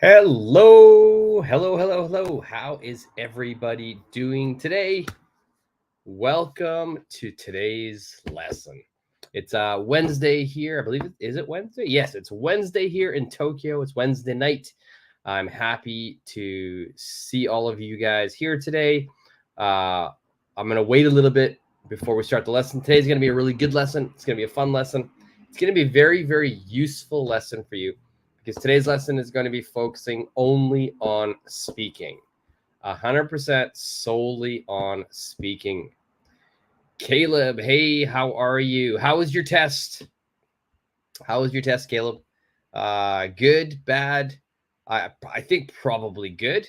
Hello. How is everybody doing today? Welcome to today's lesson. It's Wednesday here. I believe is it Wednesday? Yes, it's Wednesday here in Tokyo. It's Wednesday night. I'm happy to see all of you guys here today. I'm going to wait a little bit before we start the lesson. Today's going to be a really good lesson. It's going to be a fun lesson. It's going to be a very, very useful lesson for you because today's lesson is going to be focusing only on speaking. 100% solely on speaking. Caleb, hey, how are you? How was your test? How was your test, Caleb? Good, bad? I think probably good.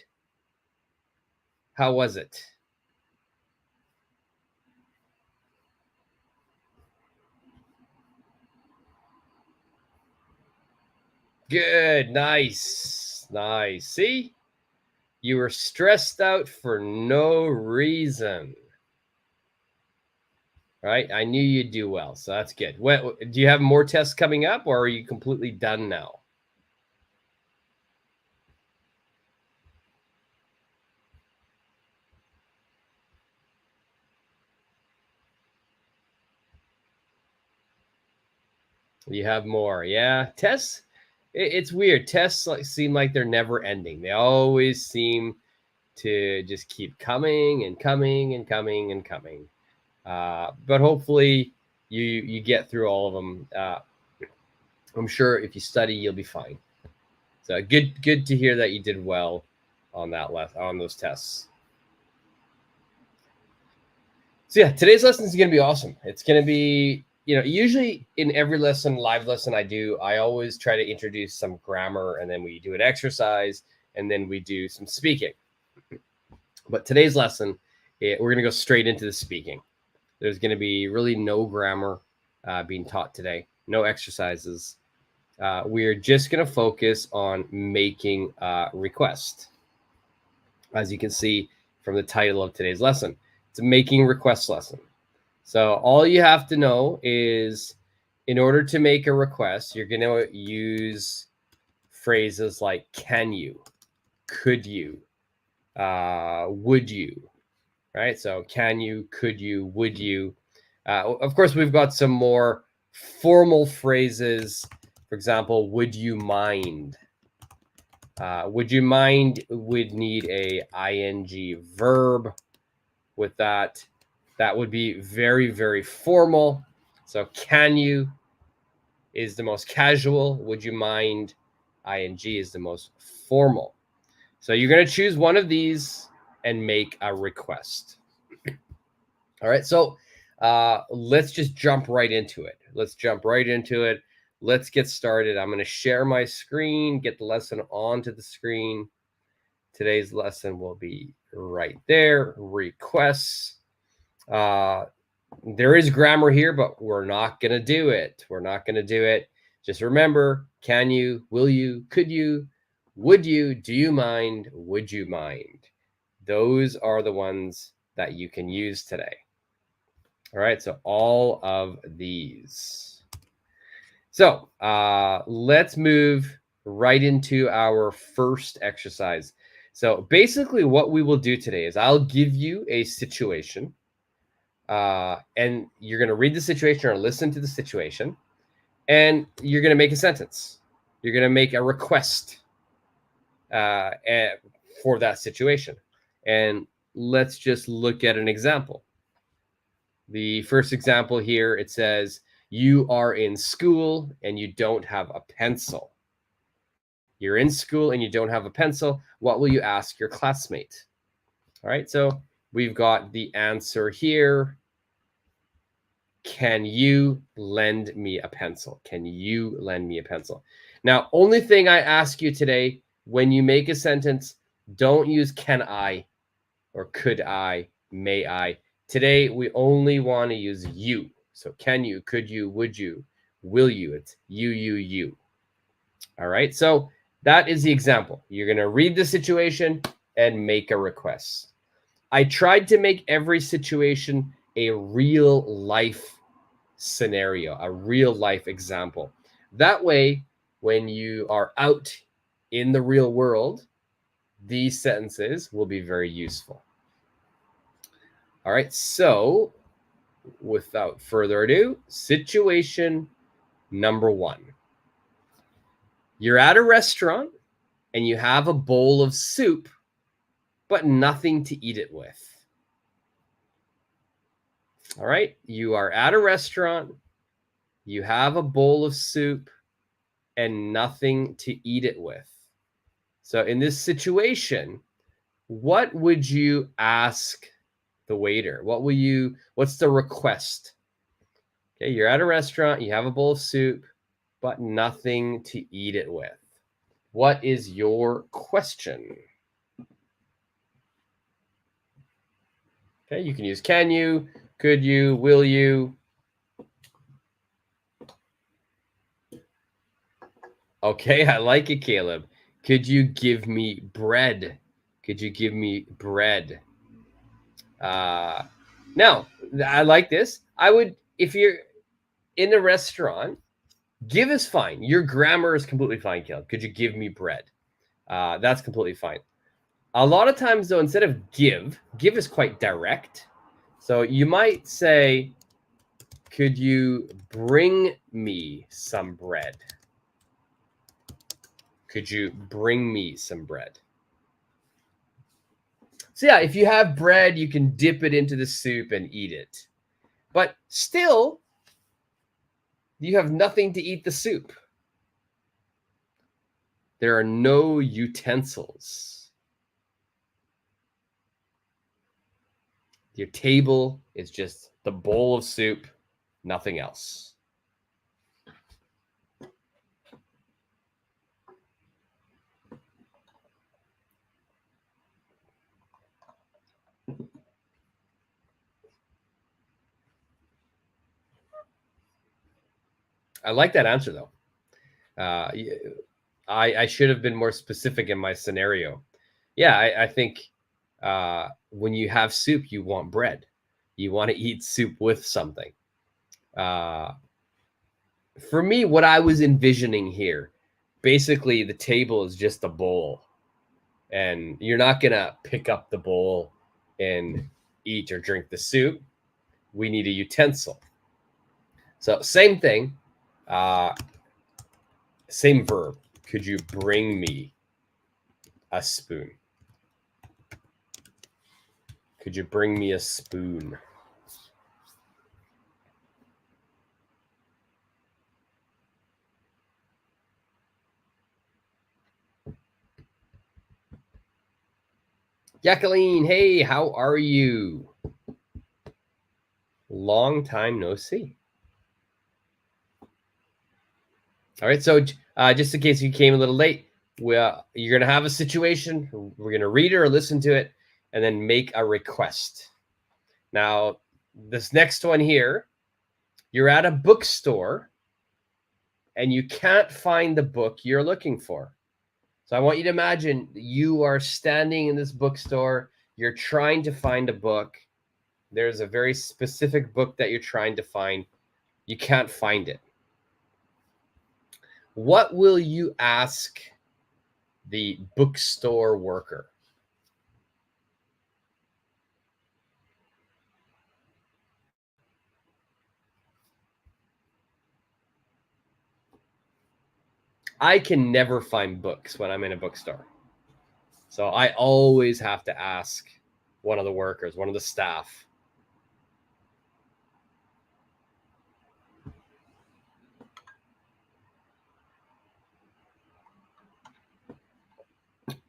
How was it? Good, nice. See, you were stressed out for no reason. Right? I knew you'd do well, so that's good. Do you have more tests coming up, or are you completely done now? You have more, yeah. Tests, it's weird. Tests seem like they're never ending. They always seem to just keep coming and coming and coming and coming. But hopefully you get through all of them. I'm sure if you study, you'll be fine. So good to hear that you did well on those tests. So yeah, today's lesson is going to be awesome. It's going to be, usually in every lesson, live lesson I always try to introduce some grammar, and then we do an exercise, and then we do some speaking. But today's lesson, we're going to go straight into the speaking. There's going to be really no grammar being taught today, no exercises. We're just going to focus on making a request. As you can see from the title of today's lesson, it's a making request lesson. So all you have to know is, in order to make a request, you're going to use phrases like can you, could you, would you, right? So can you, could you, would you. Of course, we've got some more formal phrases. For example, would you mind? Would you mind would need a ing verb with that. That would be very, very formal. So can you is the most casual. Would you mind ing is the most formal. So you're going to choose one of these and make a request. All right. So let's just jump right into it. Let's get started. I'm going to share my screen, get the lesson onto the screen. Today's lesson will be right there. Requests. There is grammar here, but we're not going to do it. Just remember, can you, will you, could you, would you, do you mind, would you mind? Those are the ones that you can use today. All right, so all of these. So let's move right into our first exercise. So basically what we will do today is I'll give you a situation, and you're going to read the situation or listen to the situation, and you're going to make a sentence. You're going to make a request for that situation. And let's just look at an example. The first example here, it says, you are in school and you don't have a pencil. You're in school and you don't have a pencil. What will you ask your classmate? All right, so we've got the answer here. Can you lend me a pencil? Can you lend me a pencil? Now, only thing I ask you today, when you make a sentence, don't use can I or could I, may I. Today, we only want to use you. So can you, could you, would you, will you? It's you. All right, so that is the example. You're going to read the situation and make a request. I tried to make every situation a real life scenario, a real life example. That way, when you are out in the real world, these sentences will be very useful. All right, so without further ado, situation number 1. You're at a restaurant and you have a bowl of soup, but nothing to eat it with. All right, you are at a restaurant, you have a bowl of soup and nothing to eat it with. So in this situation, what would you ask the waiter? What's the request? Okay, you're at a restaurant, you have a bowl of soup, but nothing to eat it with. What is your question? Okay, you can use can you, could you, will you. Okay, I like it, Caleb. Could you give me bread? Could you give me bread? No, I like this. I would, if you're in a restaurant, give is fine. Your grammar is completely fine, Caleb. Could you give me bread? That's completely fine. A lot of times, though, instead of give is quite direct. So you might say, could you bring me some bread? Could you bring me some bread? So yeah, if you have bread, you can dip it into the soup and eat it. But still, you have nothing to eat the soup. There are no utensils. Your table is just the bowl of soup, nothing else. I like that answer, though. I should have been more specific in my scenario. Yeah, I think when you have soup, you want bread. You want to eat soup with something. For me, what I was envisioning here, basically the table is just a bowl. And you're not going to pick up the bowl and eat or drink the soup. We need a utensil. So same thing, same verb. Could you bring me a spoon? Could you bring me a spoon? Jacqueline, hey, how are you? Long time no see. All right, so just in case you came a little late, you're going to have a situation. We're going to read it or listen to it and then make a request. Now, this next one here, you're at a bookstore and you can't find the book you're looking for. So I want you to imagine you are standing in this bookstore. You're trying to find a book. There's a very specific book that you're trying to find. You can't find it. What will you ask the bookstore worker? I can never find books when I'm in a bookstore. So I always have to ask one of the workers, one of the staff.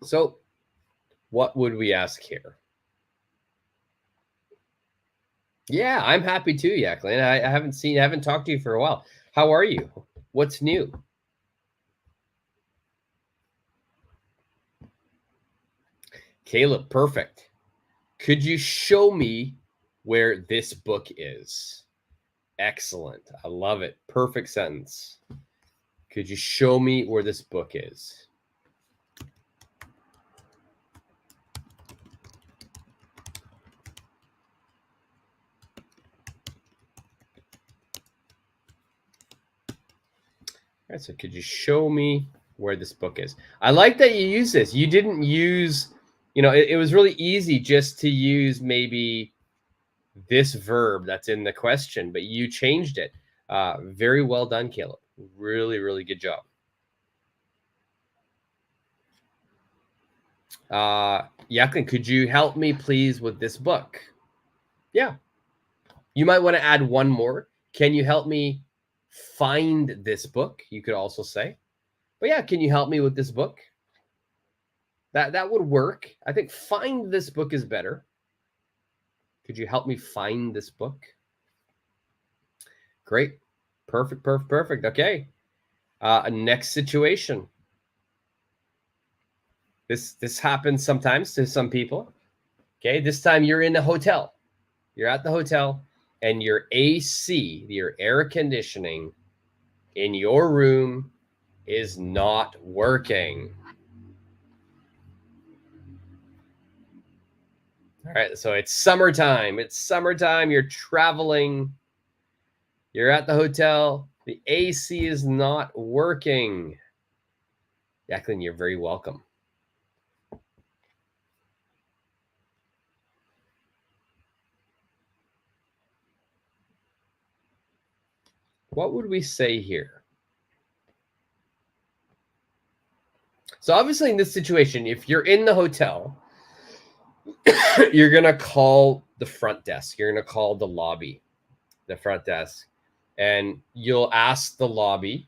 So what would we ask here? Yeah, I'm happy too, Jacqueline. I haven't talked to you for a while. How are you? What's new? Caleb, perfect. Could you show me where this book is? Excellent. I love it. Perfect sentence. Could you show me where this book is? All right, so could you show me where this book is. I like that you use this. You didn't use, it was really easy just to use maybe this verb that's in the question, but you changed it. Very well done, Caleb. Really, really good job. Jacqueline, could you help me please with this book? Yeah. You might want to add one more. Can you help me find this book? You could also say. But yeah, can you help me with this book? That would work. I think find this book is better. Could you help me find this book? Great. Perfect. Okay. Next situation. This happens sometimes to some people. Okay, this time you're in a hotel. You're at the hotel and your AC, your air conditioning in your room is not working. All right, so it's summertime. You're traveling. You're at the hotel. The AC is not working. Jacqueline, you're very welcome. What would we say here? So obviously in this situation, if you're in the hotel, you're going to call the front desk. You're going to call the lobby, the front desk, and you'll ask the lobby,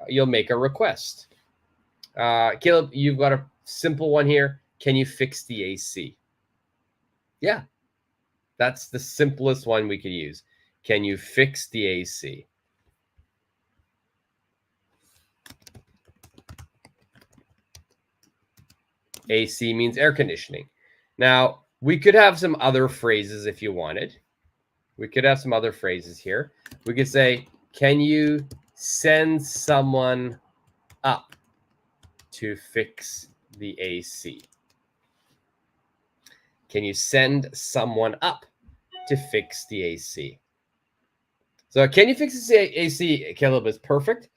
you'll make a request. Caleb, you've got a simple one here. Can you fix the AC? Yeah, that's the simplest one we could use. Can you fix the AC? AC means air conditioning. Now, we could have some other phrases if you wanted. We could have some other phrases here. We could say, can you send someone up to fix the AC? Can you send someone up to fix the AC? So can you fix the AC, Caleb, is perfect.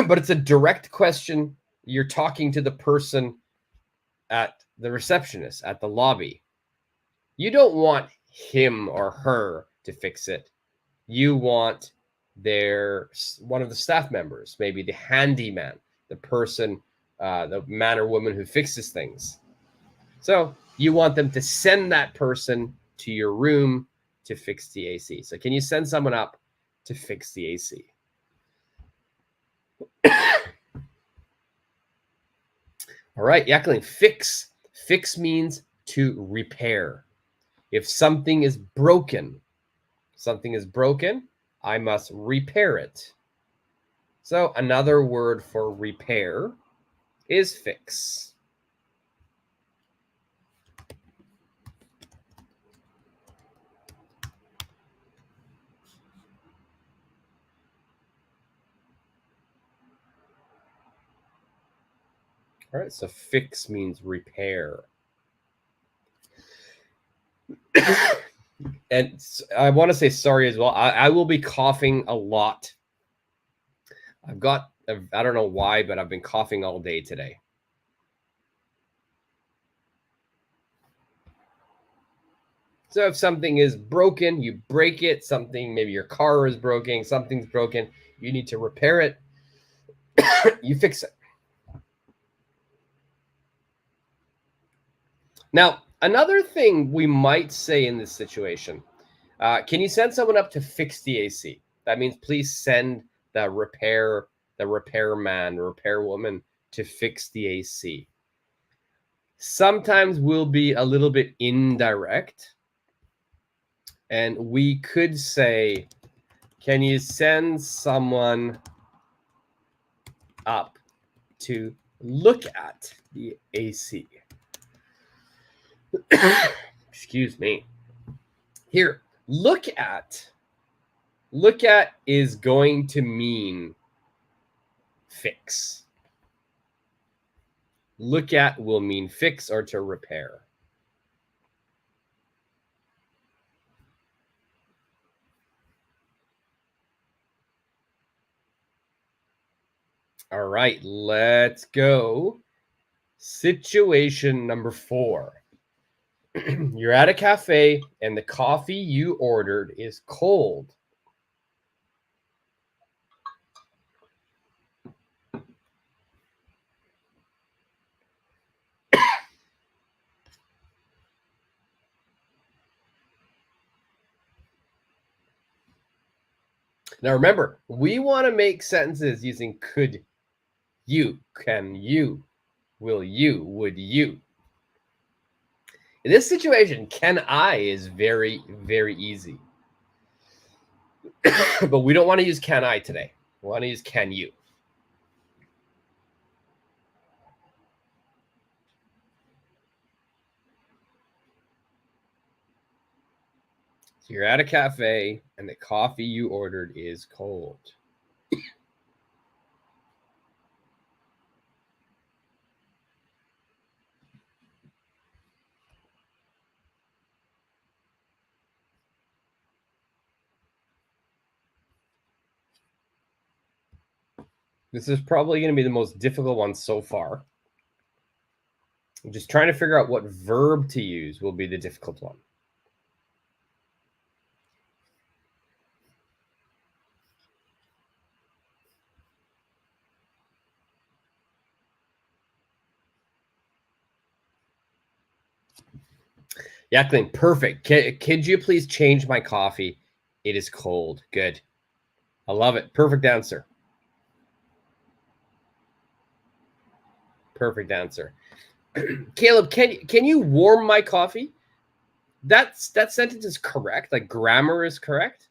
But it's a direct question. You're talking to the person at the receptionist, at the lobby. You don't want him or her to fix it. You want one of the staff members, maybe the handyman, the person, the man or woman who fixes things. So you want them to send that person to your room to fix the AC. So can you send someone up to fix the AC? All right, Jacqueline, fix. Fix means to repair. If something is broken, I must repair it. So another word for repair is fix. All right, so fix means repair. And I want to say sorry as well. I will be coughing a lot. I don't know why, but I've been coughing all day today. So if something is broken, you break it. Maybe your car is broken, something's broken, you need to repair it. You fix it. Now, another thing we might say in this situation, can you send someone up to fix the AC? That means please send the repairman, repairwoman to fix the AC. Sometimes we'll be a little bit indirect. And we could say, can you send someone up to look at the AC? Excuse me. Here, look at is going to mean fix. Look at will mean fix or to repair. All right, let's go. Situation number 4. You're at a cafe and the coffee you ordered is cold. Now remember, we want to make sentences using could you, can you, will you, would you. In this situation, can I is very, very easy. But we don't want to use can I today. We want to use can you. So you're at a cafe and the coffee you ordered is cold. This is probably going to be the most difficult one so far. I'm just trying to figure out what verb to use will be the difficult one. Jacqueline, perfect. Could you please change my coffee? It is cold. Good. I love it. Perfect answer. Perfect answer. Caleb, can you warm my coffee? That sentence is correct. Like grammar is correct.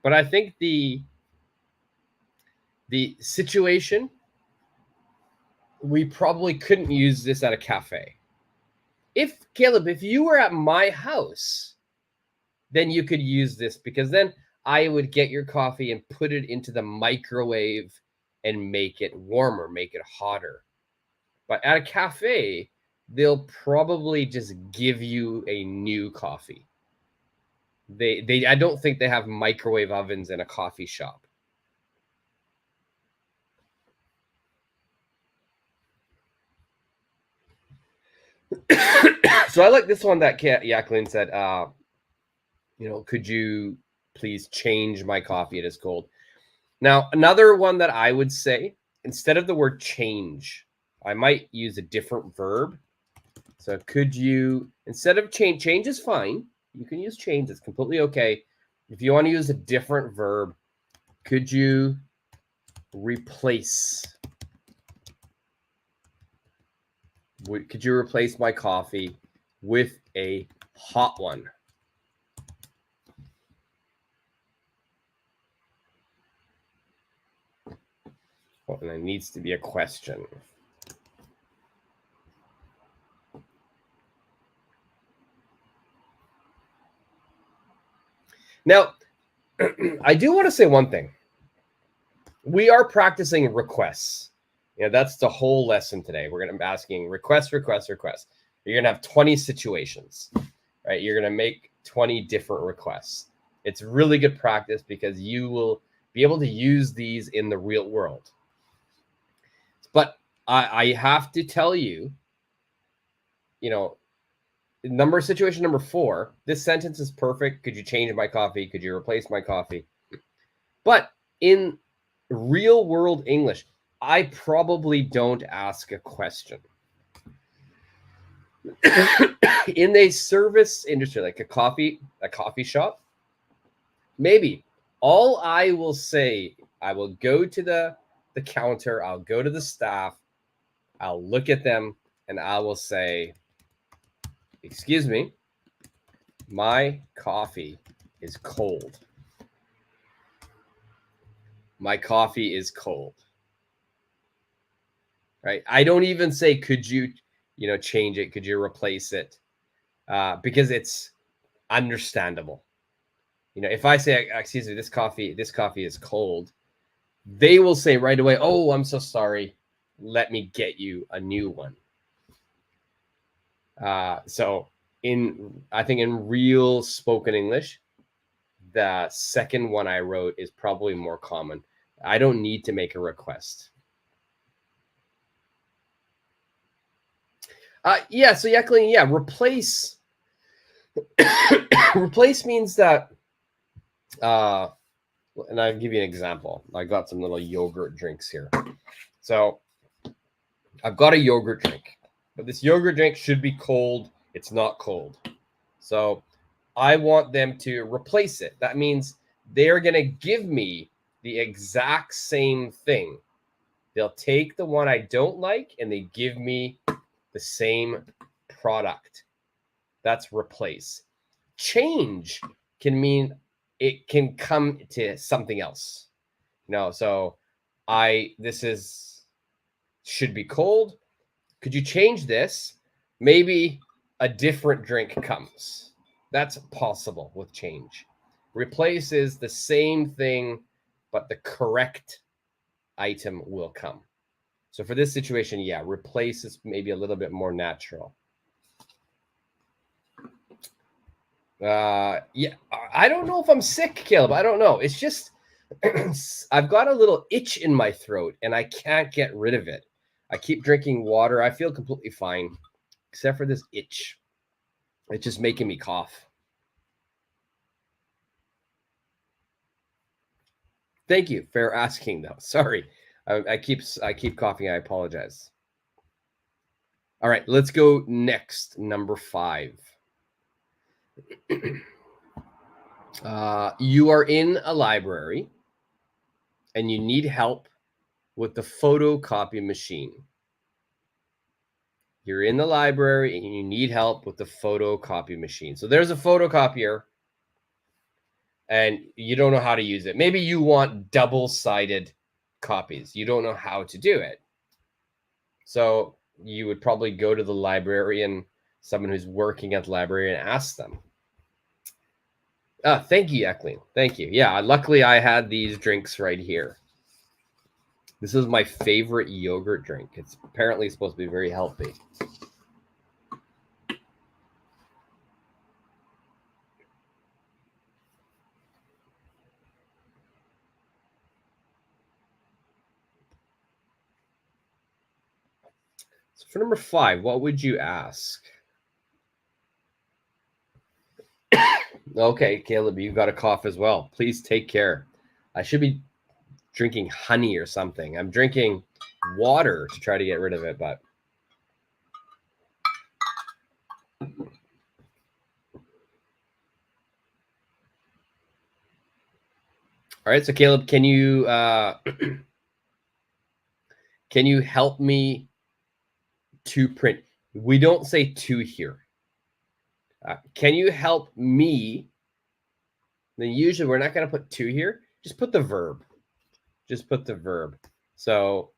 But I think the situation, we probably couldn't use this at a cafe. Caleb, if you were at my house, then you could use this because then I would get your coffee and put it into the microwave and make it warmer, make it hotter. But at a cafe, they'll probably just give you a new coffee. I don't think they have microwave ovens in a coffee shop. So I like this one that Jacqueline said, could you please change my coffee? It is cold. Now, another one that I would say, instead of the word change, I might use a different verb. So could you, instead of change is fine. You can use change. It's completely okay. If you want to use a different verb, could you replace? Could you replace my coffee with a hot one? Oh, and it needs to be a question. Now, I do want to say one thing. We are practicing requests. That's the whole lesson today. We're going to be asking request. You're going to have 20 situations, right? You're going to make 20 different requests. It's really good practice because you will be able to use these in the real world. But I have to tell you, situation number 4, this sentence is perfect. Could you change my coffee? Could you replace my coffee? But in real world English, I probably don't ask a question. In a service industry, like a coffee shop, maybe all I will say, I will go to the counter, I'll go to the staff, I'll look at them, and I will say, excuse me, my coffee is cold. My coffee is cold. Right? I don't even say, could you, change it? Could you replace it? Because it's understandable. If I say, excuse me, this coffee is cold, they will say right away, oh, I'm so sorry. Let me get you a new one. So I think in real spoken English, the second one I wrote is probably more common. I don't need to make a request. Yeah. So Jacqueline, yeah, replace. Replace means that. And I'll give you an example. I got some little yogurt drinks here. So I've got a yogurt drink, but this yogurt drink should be cold. It's not cold. So I want them to replace it. That means they're going to give me the exact same thing. They'll take the one I don't like and they give me the same product. That's replace. Change can mean it can come to something else. So this should be cold. Could you change this? Maybe a different drink comes. That's possible with change. Replace is the same thing, but the correct item will come. So for this situation, yeah, replace is maybe a little bit more natural. Yeah, I don't know if I'm sick, Caleb. I don't know. It's just I've got a little itch in my throat and I can't get rid of it. I keep drinking water. I feel completely fine, except for this itch. It's just making me cough. Thank you for asking, though. Sorry, I keep coughing. I apologize. All right, let's go next. Number 5. You are in a library and you need help with the photocopy machine. You're in the library and you need help with the photocopy machine. So there's a photocopier and you don't know how to use it. Maybe you want double-sided copies. You don't know how to do it. So you would probably go to the librarian, someone who's working at the library, and ask them. Thank you, Jacqueline. Thank you. Yeah, luckily I had these drinks right here. This is my favorite yogurt drink. It's apparently supposed to be very healthy. So for number 5, what would you ask? Okay, Caleb, you've got a cough as well. Please take care. I should be drinking honey or something. I'm drinking water to try to get rid of it, but all right. So Caleb, can you help me to print? We don't say to here. Can you help me? Then usually we're not going to put to here. Just put the verb. Just put the verb. So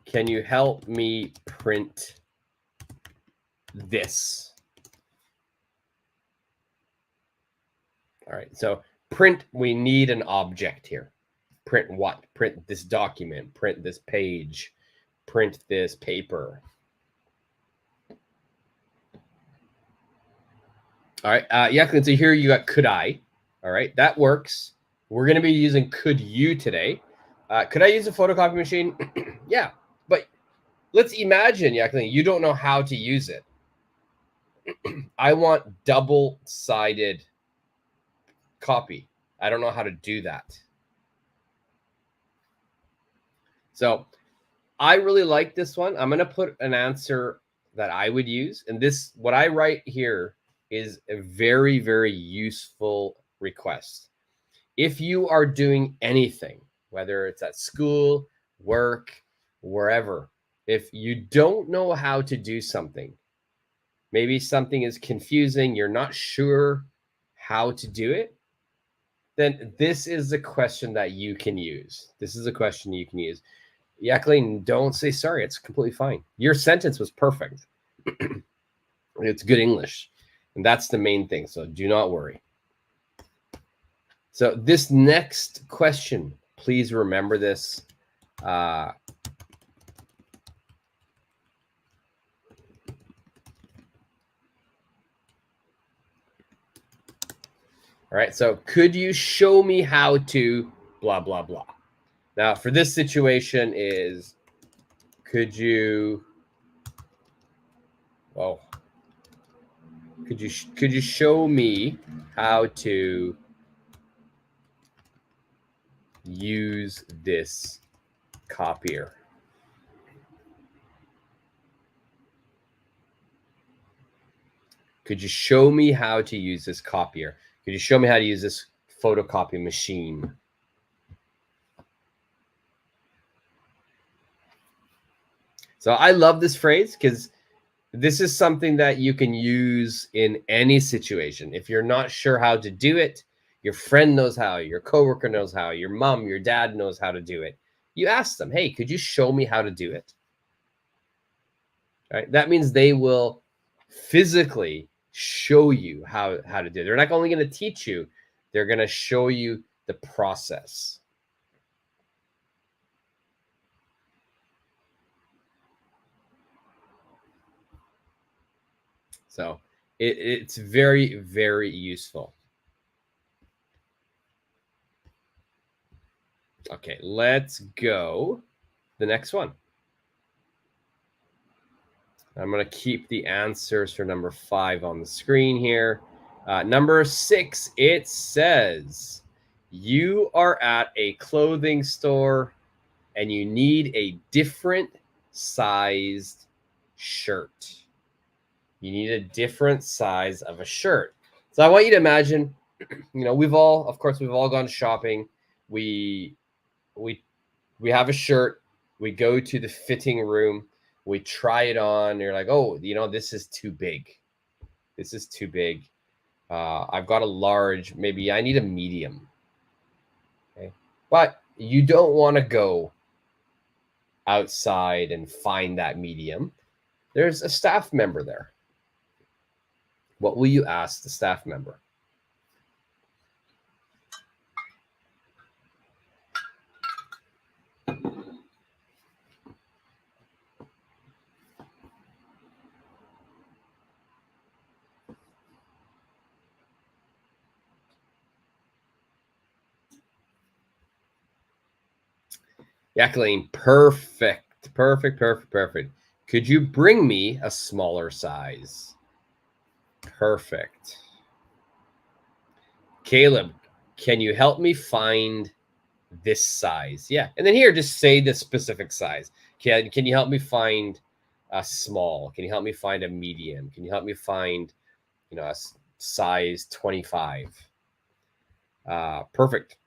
can you help me print this? All right. So print, we need an object here. Print what? Print this document, print this page, print this paper. All right. Jacqueline, so here you got could I. All right. That works. We're going to be using could you today. Could I use a photocopy machine? Yeah. But let's imagine, Jacqueline, you don't know how to use it. I want double-sided copy. I don't know how to do that. So I really like this one. I'm going to put an answer that I would use. And this, what I write here, is a very, very useful request. If you are doing anything, whether it's at school, work, wherever, if you don't know how to do something, maybe something is confusing, you're not sure how to do it, then this is a question that you can use. This is a question you can use. Jacqueline, don't say sorry. It's completely fine. Your sentence was perfect. It's good English. And that's the main thing. So do not worry. So this next question, please remember this. All right. So could you show me how to blah, blah, blah? Now for this situation is Could you show me how to use this copier? Could you show me how to use this copier? Could you show me how to use this photocopy machine? So I love this phrase because this is something that you can use in any situation. If you're not sure how to do it, your friend knows how, your coworker knows how, your mom, your dad knows how to do it. You ask them, hey, could you show me how to do it? Right? That means they will physically show you how to do it. They're not only going to teach you, they're going to show you the process. So it's very, very useful. Okay, let's go the next one. I'm going to keep the answers for number 5 on the screen here. Number 6, it says, you are at a clothing store and you need a different sized shirt. You need a different size of a shirt. So I want you to imagine, we've all gone shopping. We have a shirt. We go to the fitting room. We try it on. You're like, oh, this is too big. This is too big. I've got a large. Maybe I need a medium. Okay, but you don't want to go outside and find that medium. There's a staff member there. What will you ask the staff member? Jacqueline, perfect. Could you bring me a smaller size? Perfect. Caleb, can you help me find this size? Yeah. And then here, just say the specific size. Can you help me find a small? Can you help me find a medium? Can you help me find, a size 25? Perfect.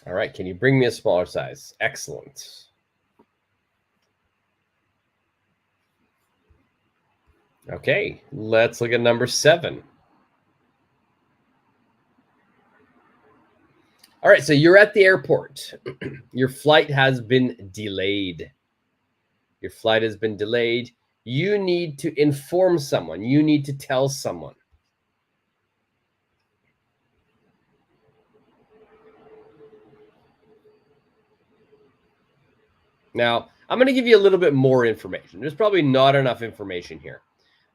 All right, can you bring me a smaller size? Excellent. Okay, let's look at number 7. All right, so you're at the airport. Your flight has been delayed. You need to inform someone. You need to tell someone. Now, I'm going to give you a little bit more information. There's probably not enough information here.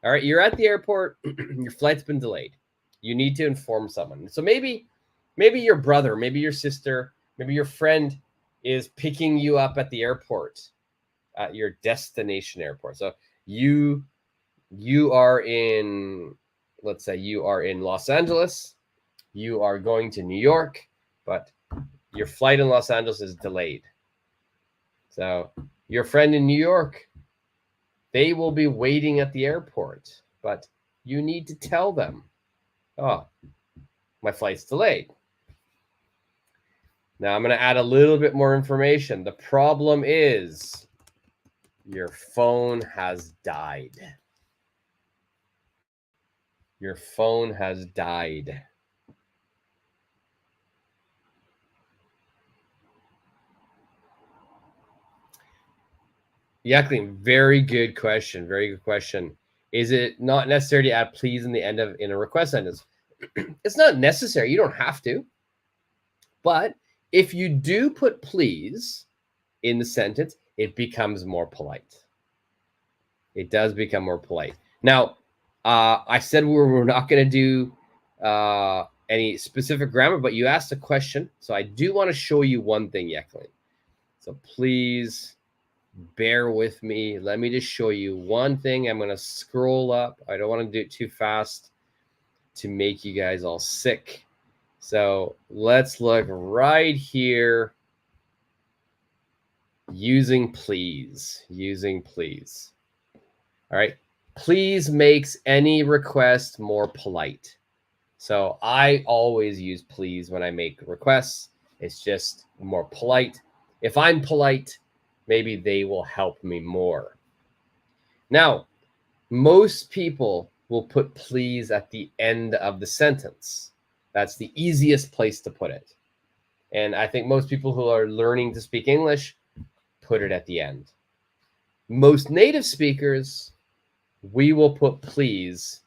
All right, you're at the airport. Your flight's been delayed. You need to inform someone. So maybe your brother, maybe your sister, maybe your friend is picking you up at the airport, at your destination airport. So you are in, let's say you are in Los Angeles. You are going to New York, but your flight in Los Angeles is delayed. So your friend in New York, they will be waiting at the airport, but you need to tell them, oh, my flight's delayed. Now I'm going to add a little bit more information. The problem is your phone has died. Your phone has died. Jacqueline, very good question. Is it not necessary to add please in the end of in a request sentence? It's not necessary. You don't have to. But If you do put please in the sentence, it becomes more polite. It does become more polite. Now, I said we're not going to do any specific grammar, but you asked a question. So I do want to show you one thing, Yeklin. So please bear with me. Let me just show you one thing. I'm going to scroll up. I don't want to do it too fast to make you guys all sick. So let's look right here. Using please. All right. Please makes any request more polite. So I always use please when I make requests. It's just more polite. If I'm polite, maybe they will help me more. Now, most people will put please at the end of the sentence. That's the easiest place to put it. And I think most people who are learning to speak English put it at the end. Most native speakers, we will put please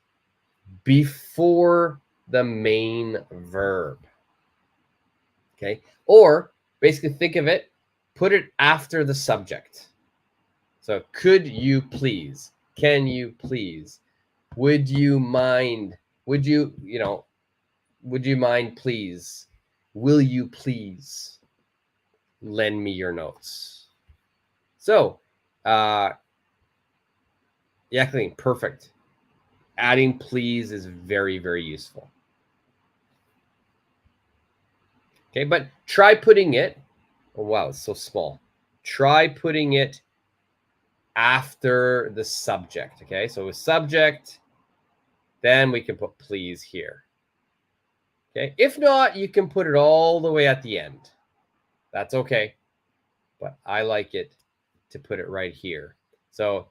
before the main verb. Okay? Or basically think of it, put it after the subject. So could you please? Can you please? Would you mind? Would you mind please? Will you please lend me your notes? So, Jacqueline, perfect. Adding please is very, very useful. Okay, but try putting it, oh wow, it's so small. Try putting it after the subject, okay? So with subject, then we can put please here. Okay, if not, you can put it all the way at the end. That's okay, but I like it to put it right here. So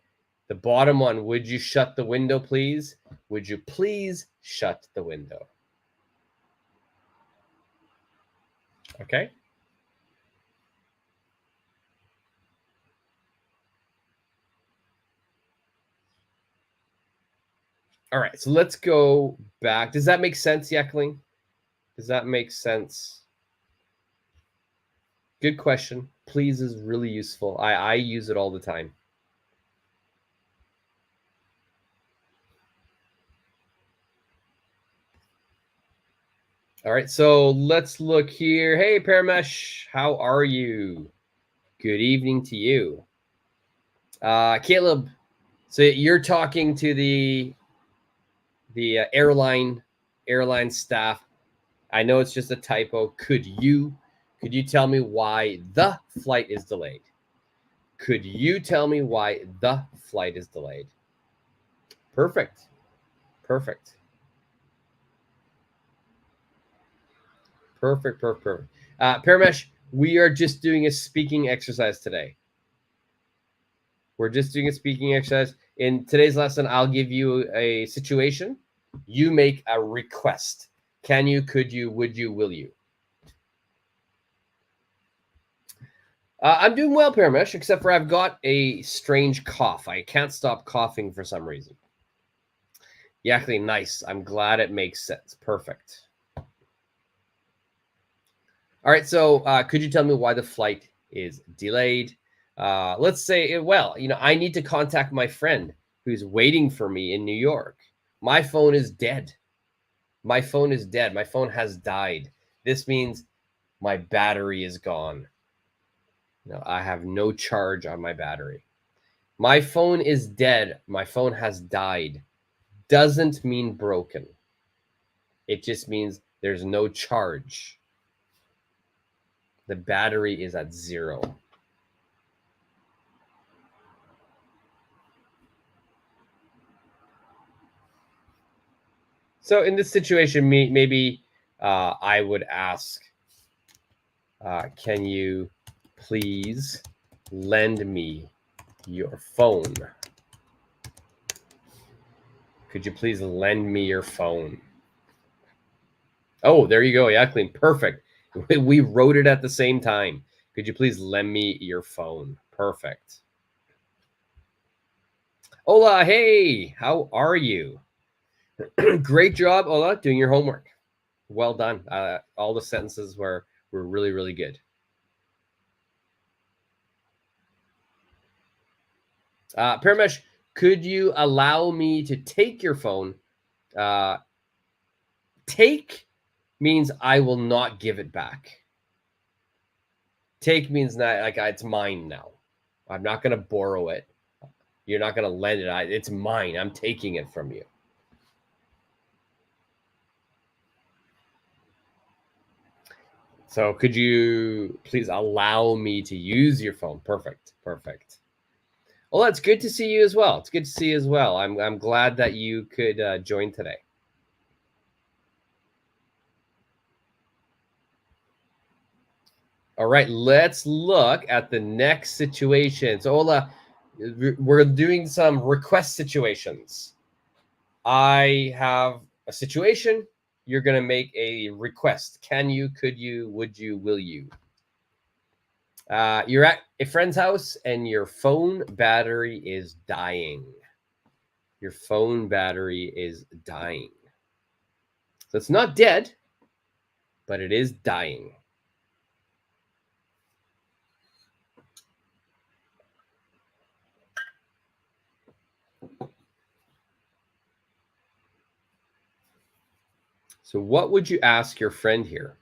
the bottom one, would you shut the window, please? Would you please shut the window? Okay. All right, so let's go back. Does that make sense, Yekling? Does that make sense? Good question. Please is really useful. I use it all the time. All right, so let's look here. Hey, Paramesh, how are you? Good evening to you. Caleb, so you're talking to the airline staff. I know it's just a typo. Could you tell me why the flight is delayed? Could you tell me why the flight is delayed? Perfect. Perfect. Paramesh, we are just doing a speaking exercise today. We're just doing a speaking exercise. In today's lesson, I'll give you a situation. You make a request. Can you, could you, would you, will you? I'm doing well, Paramesh, except for I've got a strange cough. I can't stop coughing for some reason. Yakli, nice. I'm glad it makes sense. Perfect. All right, so could you tell me why the flight is delayed? Let's say, well, I need to contact my friend who's waiting for me in New York. My phone is dead. My phone is dead. My phone has died. This means my battery is gone. I have no charge on my battery. My phone is dead. My phone has died. Doesn't mean broken. It just means there's no charge. The battery is at 0. So in this situation, maybe I would ask, can you please lend me your phone? Could you please lend me your phone? Oh, there you go, Jacqueline. Perfect. We wrote it at the same time. Could you please lend me your phone? Perfect. Ola, hey, how are you? Great job, Ola, doing your homework. Well done. All the sentences were We're really, really good. Paramesh, could you allow me to take your phone? Take means I will not give it back. Take means not like it's mine now. I'm not going to borrow it. You're not going to lend it. It's mine. I'm taking it from you. So could you please allow me to use your phone? Perfect. Perfect. Well, it's good to see you as well. It's good to see you as well. I'm glad that you could join today. All right, let's look at the next situation. So, Ola, we're doing some request situations. I have a situation. You're going to make a request. Can you, could you, would you, will you? You're at a friend's house and your phone battery is dying. Your phone battery is dying. So it's not dead, but it is dying. So what would you ask your friend here?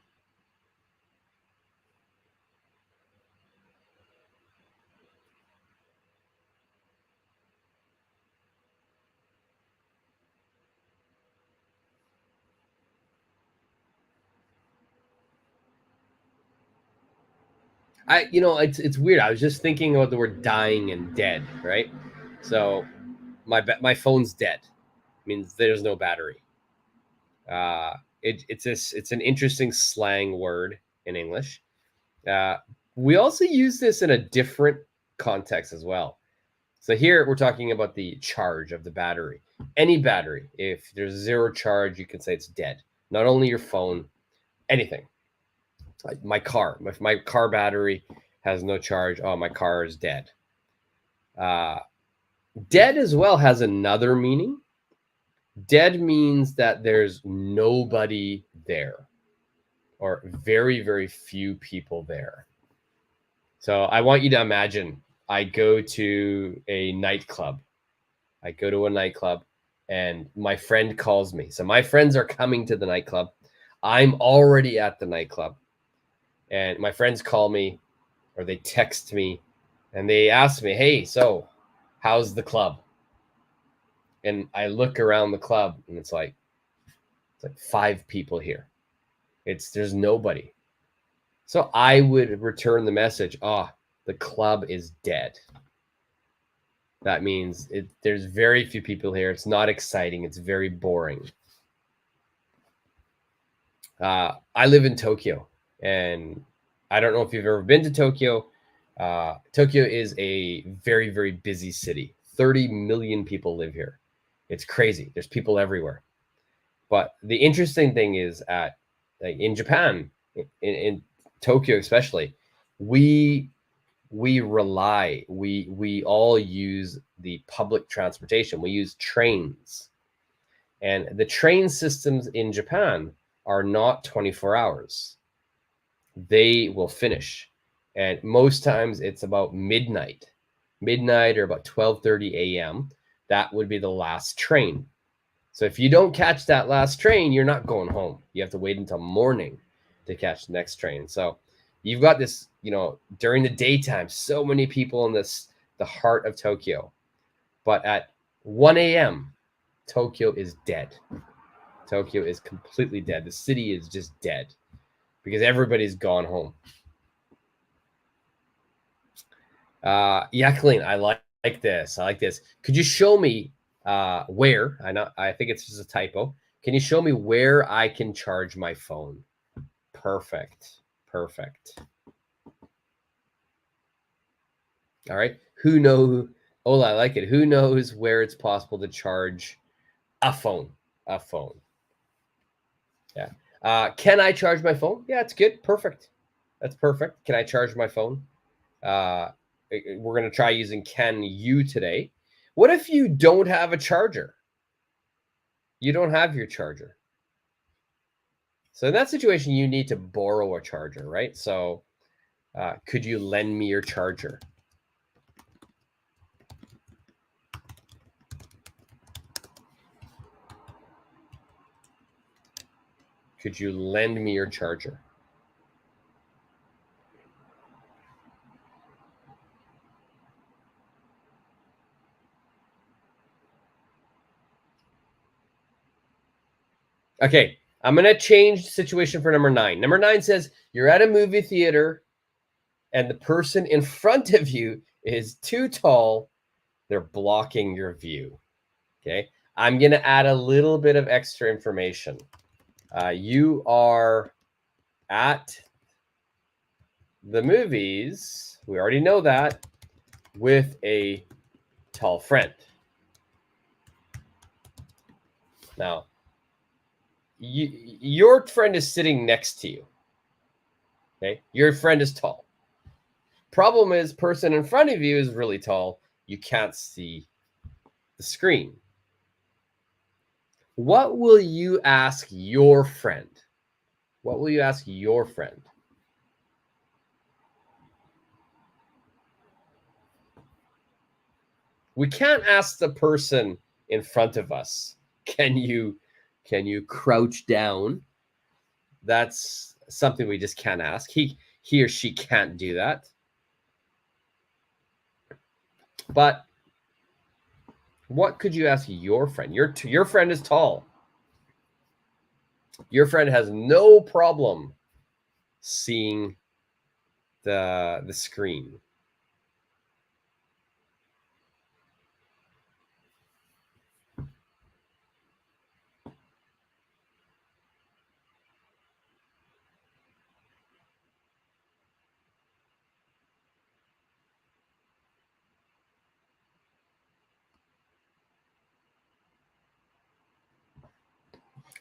It's weird. I was just thinking about the word dying and dead, right? So my phone's dead. Means there's no battery. It's an interesting slang word in English. We also use this in a different context as well. So here we're talking about the charge of the battery. Any battery, if there's zero charge, you can say it's dead. Not only your phone, anything. Like my car, if my car battery has no charge, oh, my car is dead. Dead as well has another meaning. Dead means that there's nobody there or very, very few people there. So I want you to imagine I go to a nightclub. And my friend calls me. So my friends are coming to the nightclub. I'm already at the nightclub. And my friends call me or they text me and they ask me, hey, so how's the club? And I look around the club and it's like 5 people here. There's nobody. So I would return the message, the club is dead. That means there's very few people here. It's not exciting. It's very boring. I live in Tokyo, and I don't know if you've ever been to Tokyo. Tokyo is a very, very busy city. 30 million people live here. It's crazy. There's people everywhere. But the interesting thing is in Japan, in Tokyo especially, we all use the public transportation. We use trains. And the train systems in Japan are not 24 hours. They will finish. And most times it's about midnight or about 12:30 a.m. That would be the last train. So if you don't catch that last train, you're not going home. You have to wait until morning to catch the next train. So you've got this, during the daytime, so many people in the heart of Tokyo. But at 1 a.m., Tokyo is dead. Tokyo is completely dead. The city is just dead because everybody's gone home. Jacqueline, I like this. Could you show me where? I think it's just a typo. Can you show me where I can charge my phone? Perfect. All right. Ola, I like it. Who knows where it's possible to charge a phone? Yeah. Can I charge my phone? Yeah, it's good. Perfect. That's perfect. Can I charge my phone? We're going to try using can you today. What if you don't have a charger? You don't have your charger. So in that situation, you need to borrow a charger, right? So could you lend me your charger? Could you lend me your charger? Okay, I'm going to change the situation for number 9. Number 9 says you're at a movie theater and the person in front of you is too tall. They're blocking your view. Okay, I'm going to add a little bit of extra information. You are at the movies. We already know that, with a tall friend. Now, your friend is sitting next to you. Okay, your friend is tall. Problem is, person in front of you is really tall. You can't see the screen. What will you ask your friend? What will you ask your friend? We can't ask the person in front of us, can you crouch down? That's something we just can't ask. He or she can't do that. But what could you ask your friend? Your friend is tall. Your friend has no problem seeing the screen.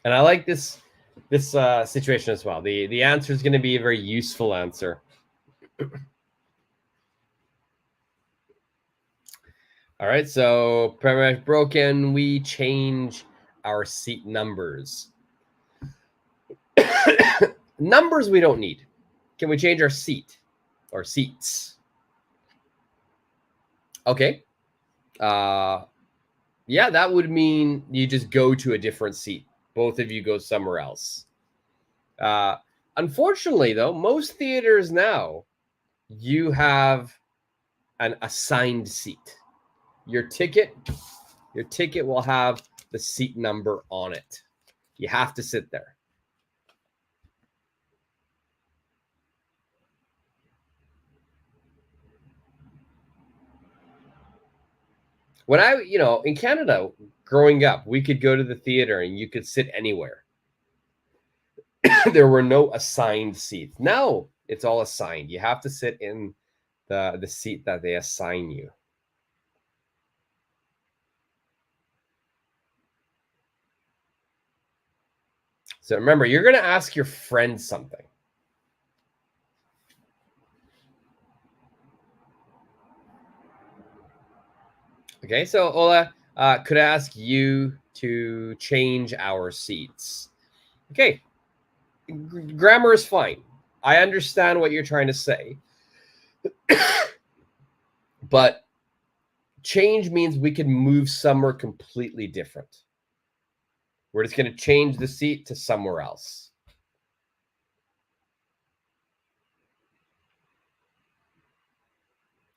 And I like this situation as well. The answer is going to be a very useful answer. All right, so parametric broken. We change our seat numbers. Numbers we don't need. Can we change our seat or seats? Okay. Yeah, that would mean you just go to a different seat. Both of you go somewhere else. Unfortunately, though, most theaters now, you have an assigned seat. Your ticket will have the seat number on it. You have to sit there. When in Canada, growing up, we could go to the theater and you could sit anywhere. There were no assigned seats. Now it's all assigned. You have to sit in the seat that they assign you. So remember, you're going to ask your friend something. Okay, so Ola, could I ask you to change our seats? Okay, grammar is fine. I understand what you're trying to say. But change means we can move somewhere completely different. We're just going to change the seat to somewhere else.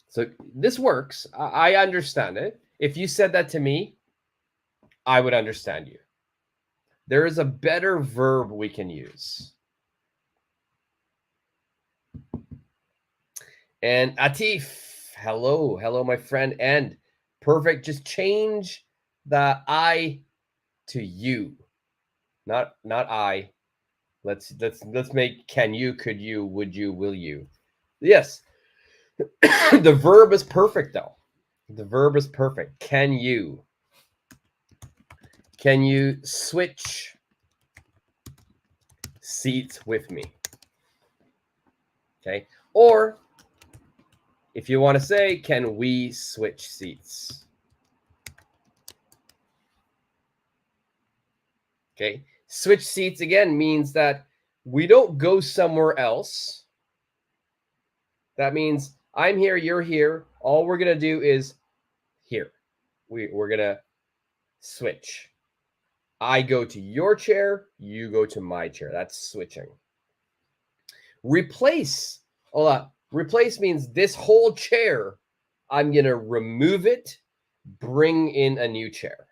So this works. I understand it. If you said that to me, I would understand you. There is a better verb we can use. And Atif, hello, my friend. And perfect. Just change the I to you, not I. Let's make can you, could you, would you, will you. Yes. The verb is perfect though. The verb is perfect. Can you switch seats with me? Okay. Or if you want to say, can we switch seats? Okay. Switch seats again means that We don't go somewhere else. That means I'm here, you're here. All we're going to do is here. We're going to switch. I go to your chair, you go to my chair. That's switching. Replace. Hold on. Replace means this whole chair, I'm going to remove it, bring in a new chair.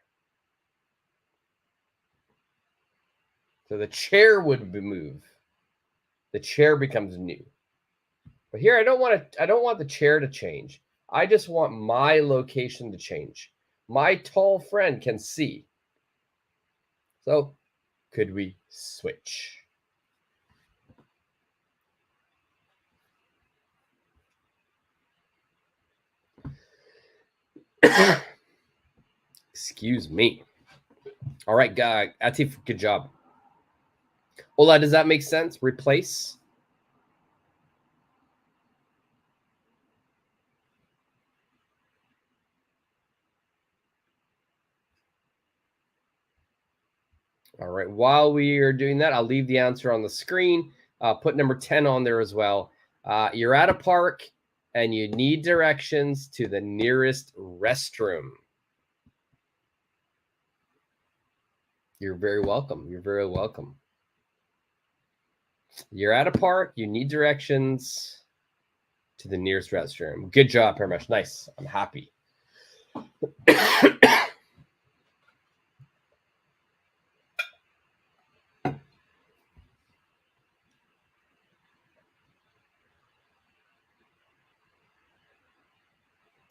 So the chair would move. The chair becomes new. But here I don't want the chair to change. I just want my location to change. My tall friend can see. So could we switch? Excuse me. All right, guy. Atif, good job. Ola, does that make sense? Replace. All right. While we are doing that, I'll leave the answer on the screen. Put number 10 on there as well. You're at a park and you need directions to the nearest restroom. You're very welcome. You're very welcome. You're at a park. You need directions to the nearest restroom. Good job, Parmesh. Nice. I'm happy.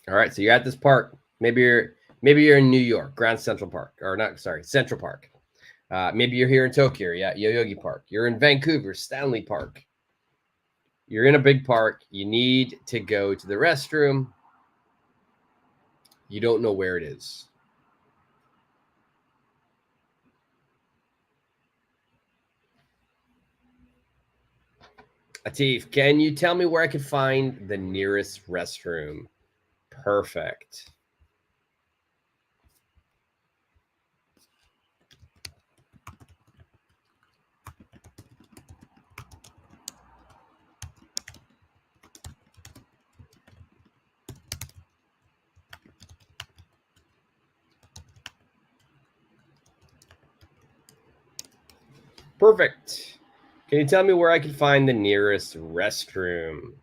All right, so you're at this park. Maybe you're in New York, Grand Central Park, or not? Sorry, Central Park. Maybe you're here in Tokyo. Yeah, Yoyogi Park. You're in Vancouver, Stanley Park. You're in a big park. You need to go to the restroom. You don't know where it is. Atif, can you tell me where I can find the nearest restroom? Perfect. Perfect. Can you tell me where I can find the nearest restroom?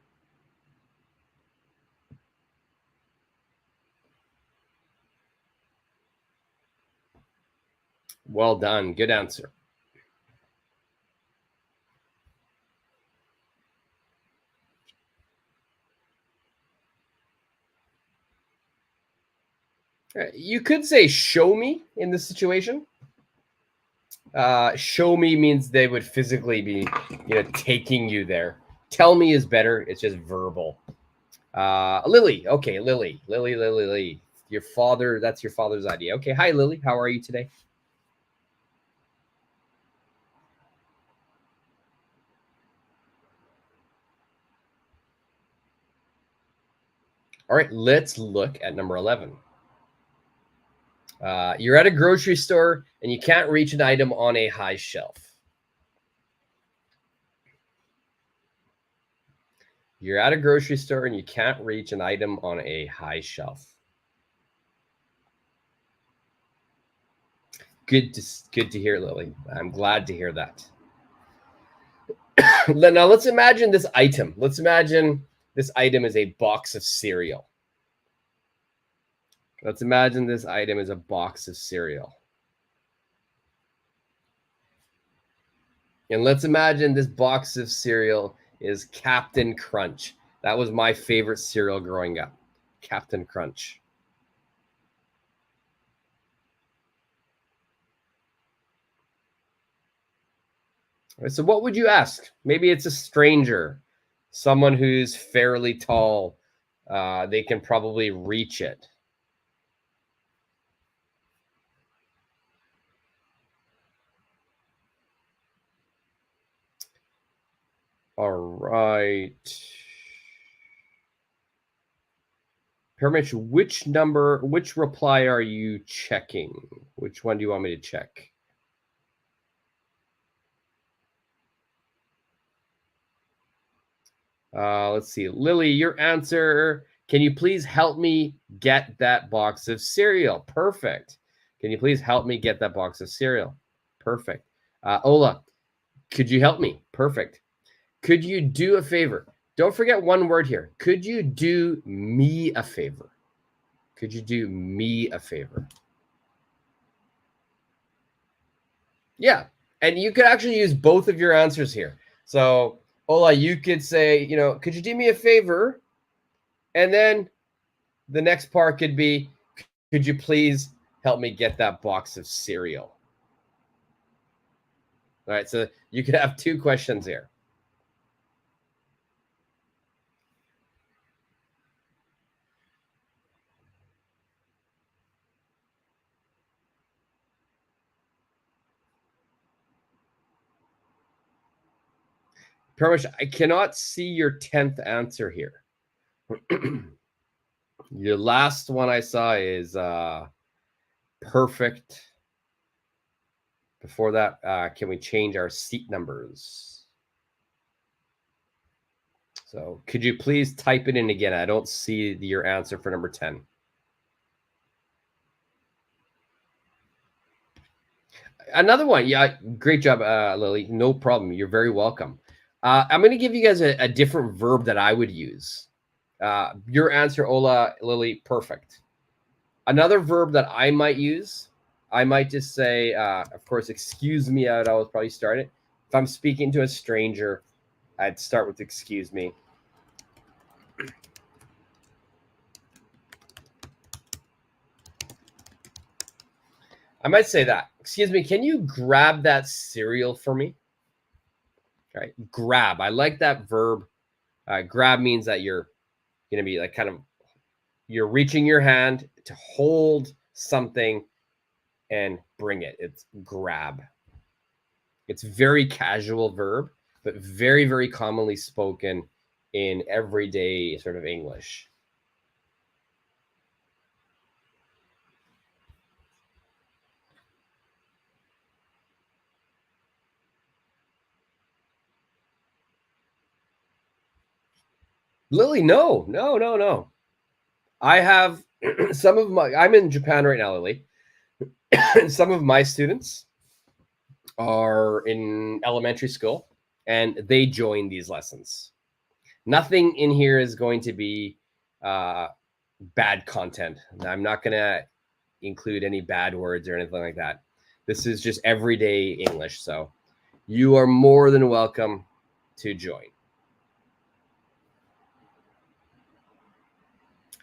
Well done. Good answer. You could say show me in this situation. Show me means they would physically be, taking you there. Tell me is better. It's just verbal. Lily. Okay, Lily. Your father, that's your father's idea. Okay, hi, Lily. How are you today? All right, let's look at number 11. You're at a grocery store and you can't reach an item on a high shelf. You're at a grocery store and you can't reach an item on a high shelf. Good to hear, Lily. I'm glad to hear that. Now let's imagine this item. Let's imagine this item is a box of cereal. Let's imagine this item is a box of cereal. And let's imagine this box of cereal is Captain Crunch. That was my favorite cereal growing up. Captain Crunch. Right, so what would you ask? Maybe it's a stranger, someone who's fairly tall. They can probably reach it. All right. Paramish, which reply are you checking? Which one do you want me to check? Let's see. Lily, your answer. Can you please help me get that box of cereal? Perfect. Can you please help me get that box of cereal? Perfect. Ola, could you help me? Perfect. Could you do a favor? Don't forget one word here. Could you do me a favor? Could you do me a favor? Yeah. And you could actually use both of your answers here. So, Ola, you could say, could you do me a favor? And then the next part could be, could you please help me get that box of cereal? All right. So you could have two questions here. Parmesh, I cannot see your 10th answer here. Your last one I saw is perfect. Before that, can we change our seat numbers? So could you please type it in again? I don't see your answer for number 10. Another one. Yeah, great job, Lily. No problem. You're very welcome. I'm going to give you guys a different verb that I would use. Your answer, Ola, Lily, perfect. Another verb that I might use, I might just say, of course, excuse me, I would always probably start it. If I'm speaking to a stranger, I'd start with excuse me. I might say that. Excuse me, can you grab that cereal for me? All right, grab. I like that verb. Grab means that you're going to be like you're reaching your hand to hold something and bring it. It's grab. It's very casual verb, but very, very commonly spoken in everyday sort of English. Lily, no. I have I'm in Japan right now, Lily. And some of my students are in elementary school and they join these lessons. Nothing in here is going to be bad content. I'm not going to include any bad words or anything like that. This is just everyday English. So you are more than welcome to join.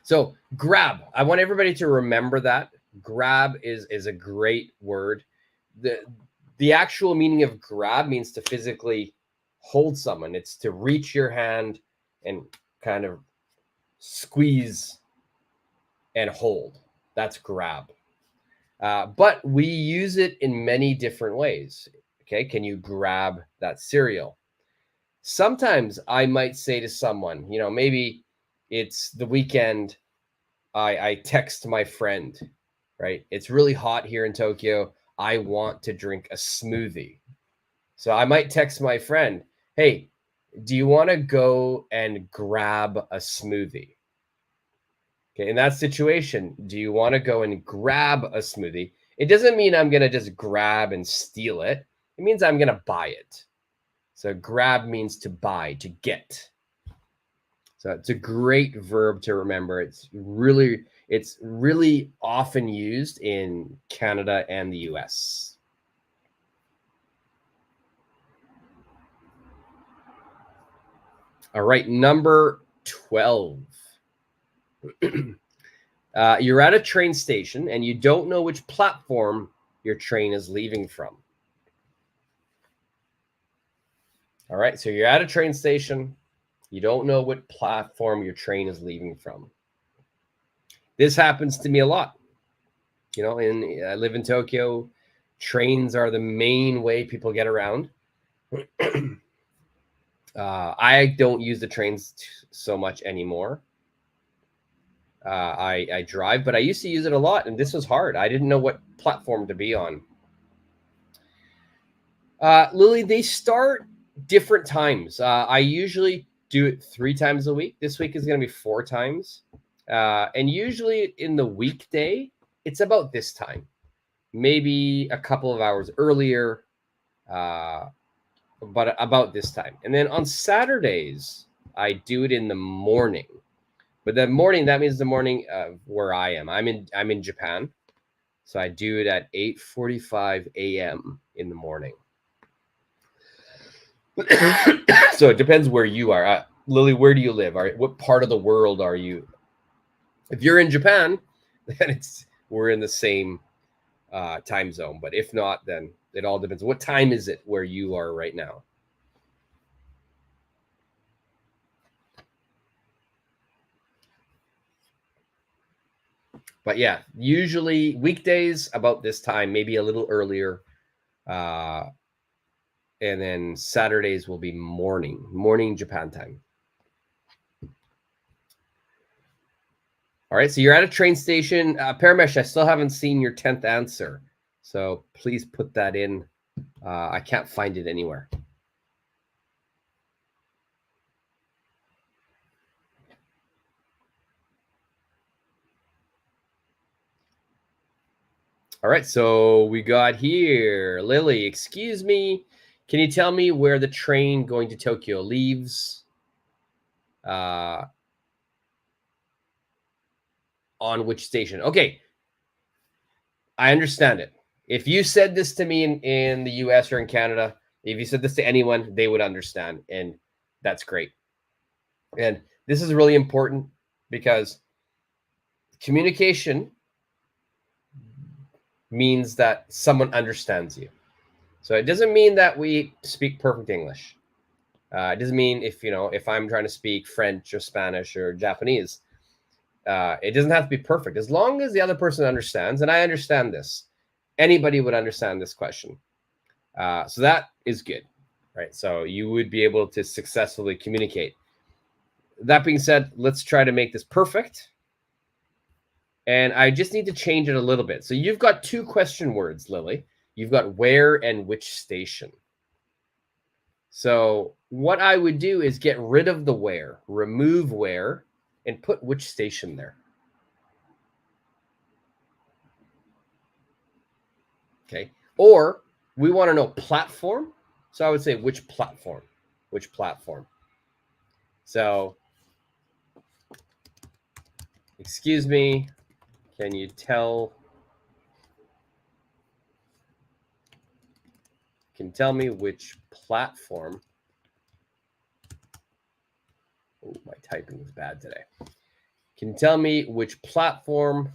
So grab. I want everybody to remember that. Grab is a great word. The actual meaning of grab means to physically hold someone. It's to reach your hand and kind of squeeze and hold. That's grab. But we use it in many different ways. Okay, can you grab that cereal? Sometimes I might say to someone, maybe it's the weekend. I text my friend, right? It's really hot here in Tokyo. I want to drink a smoothie. So I might text my friend, hey, do you want to go and grab a smoothie? Okay, in that situation, do you want to go and grab a smoothie? It doesn't mean I'm going to just grab and steal it. It means I'm going to buy it. So grab means to buy, to get. So it's a great verb to remember. It's really often used in Canada and the US. All right, number 12. You're at a train station and you don't know which platform your train is leaving from. All right, so you're at a train station. You don't know what platform your train is leaving from. This happens to me a lot. I live in Tokyo. Trains are the main way people get around. I don't use the trains so much anymore. I drive, but I used to use it a lot, and this was hard. I didn't know what platform to be on. Lily, they start different times. I usually do it 3 times a week. This week is going to be 4 times. And usually in the weekday, it's about this time, maybe a couple of hours earlier, but about this time. And then on Saturdays, I do it in the morning. But the morning, that means the morning where I am. I'm in Japan. So I do it at 8:45 a.m. in the morning. So it depends where you are. Lily, where do you live? What part of the world are you? If you're in Japan, then we're in the same time zone. But if not, then it all depends. What time is it where you are right now? But yeah, usually weekdays about this time, maybe a little earlier. And then Saturdays will be morning Japan time. All right, so you're at a train station. Paramesh, I still haven't seen your 10th answer. So please put that in. I can't find it anywhere. All right, so we got here, Lily, excuse me. Can you tell me where the train going to Tokyo leaves? On which station? Okay, I understand it. If you said this to me in the US or in Canada, if you said this to anyone, they would understand, and that's great. And this is really important because communication means that someone understands you. So it doesn't mean that we speak perfect English. It doesn't mean if I'm trying to speak French or Spanish or Japanese, it doesn't have to be perfect. As long as the other person understands, and I understand this, anybody would understand this question. So that is good, right? So you would be able to successfully communicate. That being said, let's try to make this perfect. And I just need to change it a little bit. So you've got 2 question words, Lily. You've got where and which station. So what I would do is get rid of the where, remove where, and put which station there. Okay. Or we want to know platform. So I would say which platform, which platform. So, excuse me, can you tell me which platform? Oh, my typing is bad today. Can you tell me which platform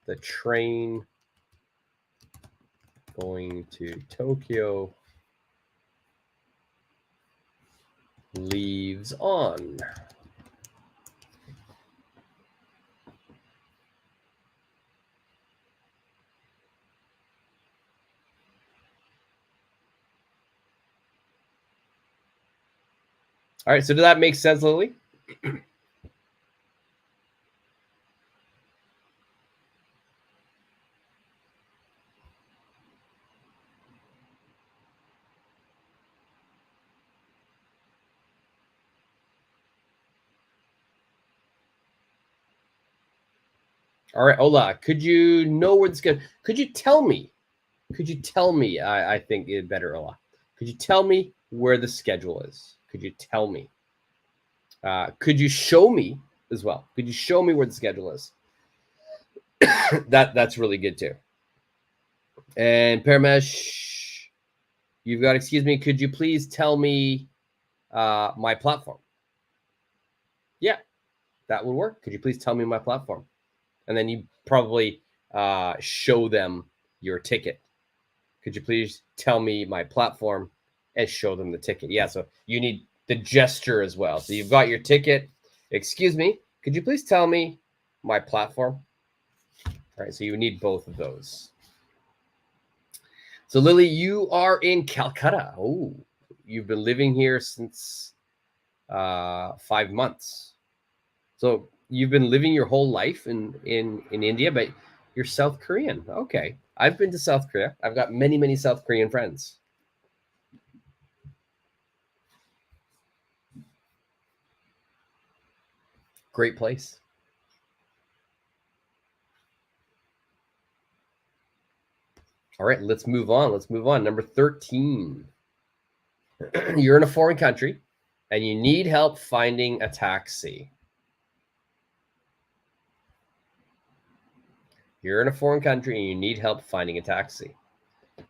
the train going to Tokyo leaves on? All right, so does that make sense, Lily? All right, Ola, could you know where this goes? Could you tell me? I think it better, Ola. Could you tell me where the schedule is? Could you tell me? Could you show me as well? Could you show me where the schedule is? That's really good too. And Paramesh, you've got, excuse me, could you please tell me my platform? Yeah, that would work. Could you please tell me my platform? And then you probably show them your ticket. Could you please tell me my platform and show them the ticket? Yeah, so you need the gesture as well. So you've got your ticket. Excuse me, could you please tell me my platform? All right, so you need both of those. So Lily, you are in Calcutta. Oh, you've been living here since 5 months. So you've been living your whole life in India, but you're South Korean. Okay. I've been to South Korea. I've got many, many South Korean friends. Great place. All right, let's move on. Number 13. You're in a foreign country and you need help finding a taxi. You're in a foreign country and you need help finding a taxi.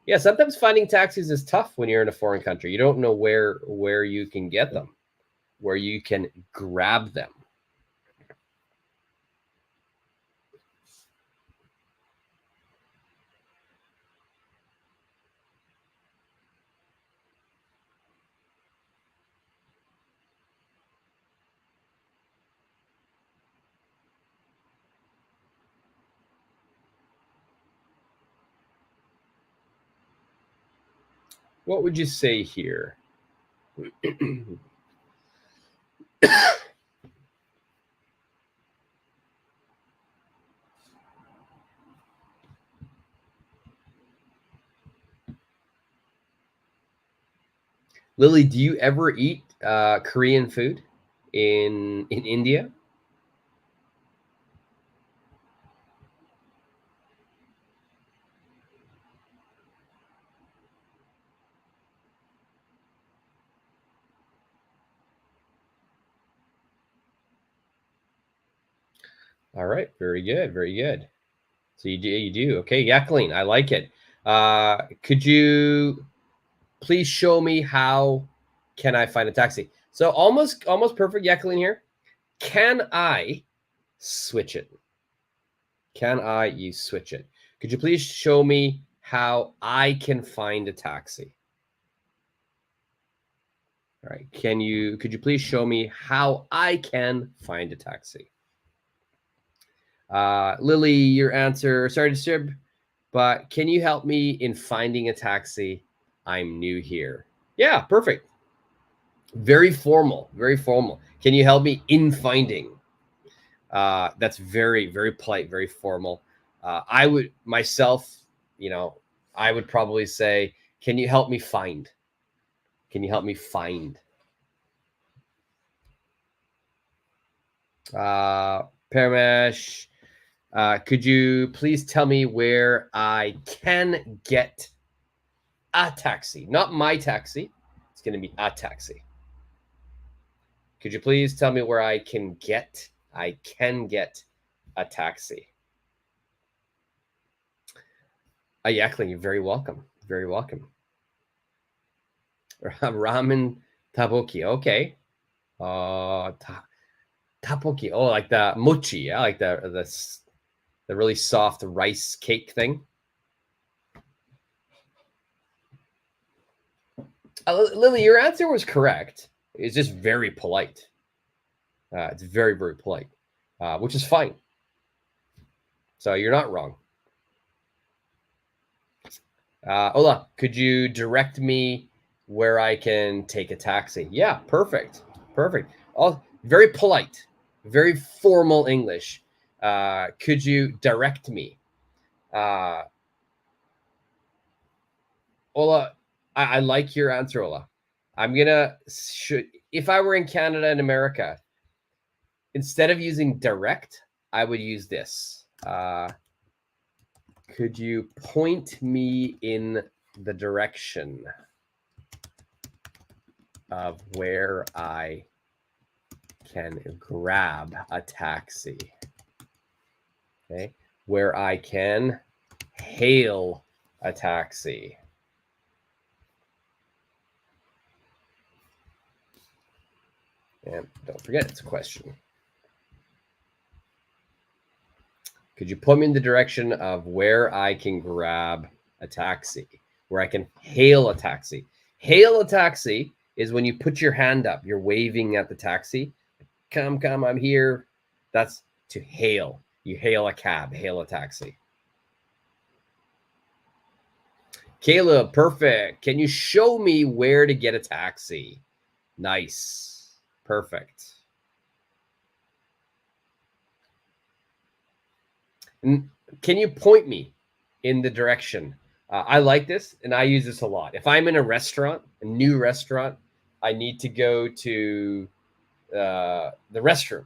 Yeah, sometimes finding taxis is tough when you're in a foreign country. You don't know where you can get them, where you can grab them. What would you say here? Lily, do you ever eat Korean food in India? All right, very good, very good. So you do. Okay, Jacqueline, I like it. Could you please show me how can I find a taxi? So almost perfect, Jacqueline here. Can I switch it? Can you switch it? Could you please show me how I can find a taxi? All right. Could you please show me how I can find a taxi? Lily, your answer, sorry to disturb, but can you help me in finding a taxi? I'm new here. Yeah, perfect. Very formal, very formal. Can you help me in finding? That's very, very polite, very formal. I would myself, I would probably say, can you help me find? Can you help me find? Paramesh, could you please tell me where I can get a taxi? Not my taxi. It's going to be a taxi. Could you please tell me where I can get a taxi? Jacqueline, you're very welcome. Very welcome. Ramen taboki. Okay. Tapoki. Oh, like the mochi. Yeah, like the really soft rice cake thing. Lily, your answer was correct. It's just very polite. It's very, very polite, which is fine. So you're not wrong. Ola, could you direct me where I can take a taxi? Yeah, perfect. Perfect. All very polite, very formal English. Could you direct me? Ola, I like your answer, Ola. I'm gonna if I were in Canada and America, instead of using direct, I would use this. Could you point me in the direction of where I can grab a taxi? Okay, where I can hail a taxi. And don't forget, it's a question. Could you point me in the direction of where I can grab a taxi, where I can hail a taxi? Hail a taxi is when you put your hand up, you're waving at the taxi. Come, I'm here. That's to hail. You hail a cab, hail a taxi. Caleb, perfect. Can you show me where to get a taxi? Nice. Perfect. And can you point me in the direction? I like this, and I use this a lot. If I'm in a restaurant, a new restaurant, I need to go to the restroom.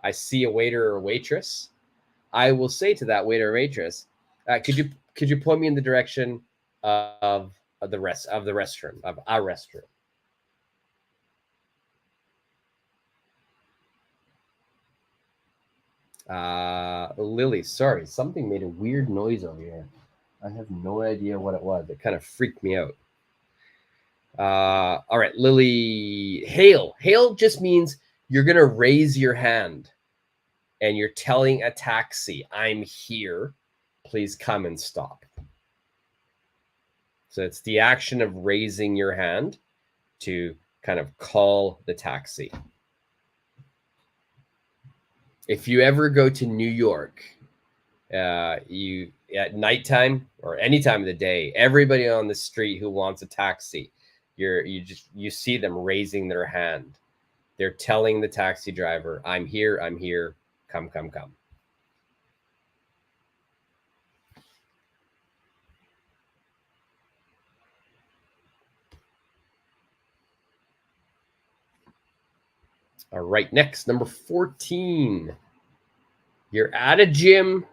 I see a waiter or waitress, I will say to that waiter or waitress, could you point me in the direction of the restroom, of our restroom? Lily, sorry, something made a weird noise over here. I have no idea what it was. It kind of freaked me out. All right, Lily, hail. Hail just means you're going to raise your hand and you're telling a taxi, I'm here. Please come and stop. So it's the action of raising your hand to kind of call the taxi. If you ever go to New York, you at nighttime or any time of the day, everybody on the street who wants a taxi, you see them raising their hand. They're telling the taxi driver, I'm here, come. All right, next, number 14. You're at a gym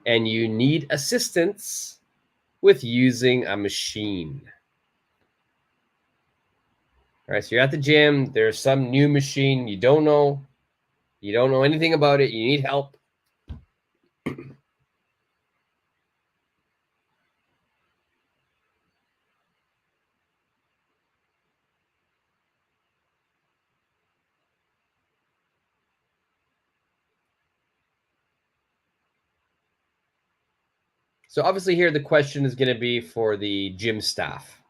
and you need assistance with using a machine. All right, so you're at the gym. There's some new machine. You don't know anything about it. You need help. So obviously here the question is going to be for the gym staff.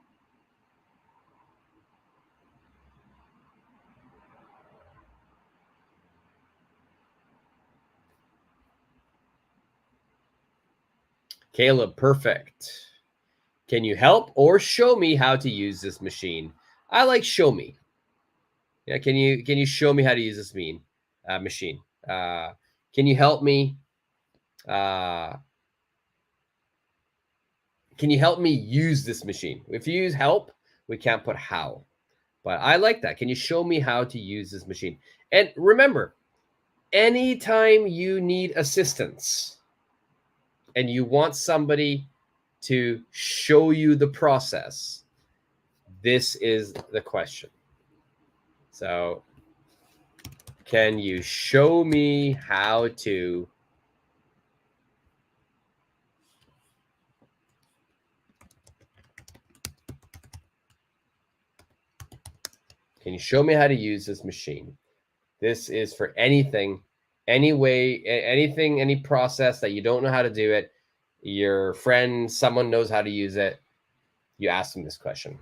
Caleb, perfect. Can you help or show me how to use this machine? I like show me. Yeah, can you show me how to use this machine? Can you help me? Can you help me use this machine? If you use help, we can't put how. But I like that. Can you show me how to use this machine? And remember, anytime you need assistance and you want somebody to show you the process, this is the question. So, can you show me how to use this machine? This is for anything, any way, anything, any process that you don't know how to do it. Your friend, someone knows how to use it. You ask them this question.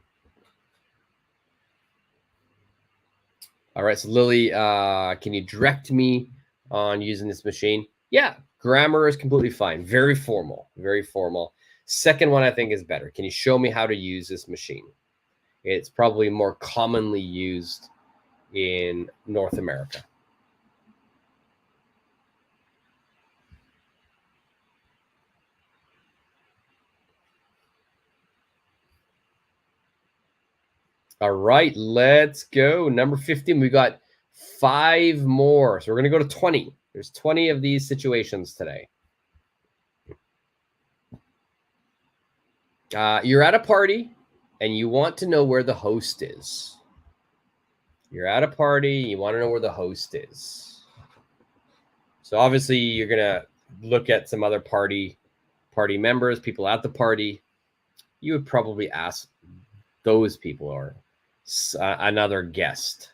All right, so Lily, can you direct me on using this machine? Yeah, grammar is completely fine. Very formal, very formal. Second one I think is better. Can you show me how to use this machine? It's probably more commonly used in North America. All right, let's go. Number 15, we got 5 more. So we're going to go to 20. There's 20 of these situations today. You're at a party and you want to know where the host is. You're at a party, you want to know where the host is. So obviously you're going to look at some other party members, people at the party. You would probably ask those people or another guest.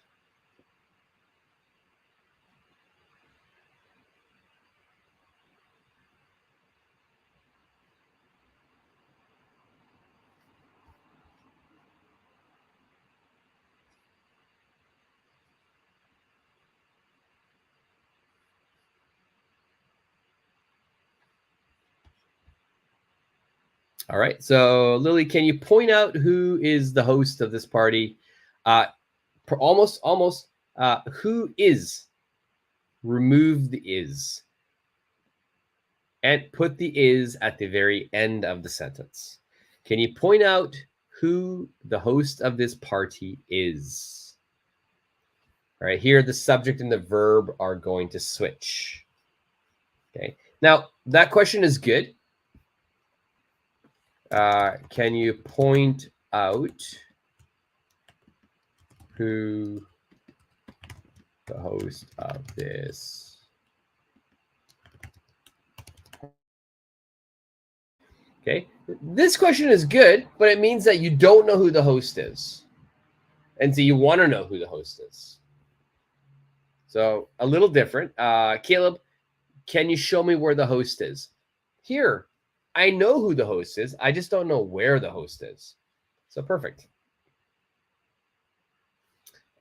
All right. So Lily, can you point out who is the host of this party? Almost. Who is? Remove the is. And put the is at the very end of the sentence. Can you point out who the host of this party is? All right, here the subject and the verb are going to switch. Okay, now that question is good. Can you point out who the host of this? Okay, this question is good, but it means that you don't know who the host is. And so you want to know who the host is. So a little different. Caleb, can you show me where the host is? Here, I know who the host is. I just don't know where the host is. So perfect.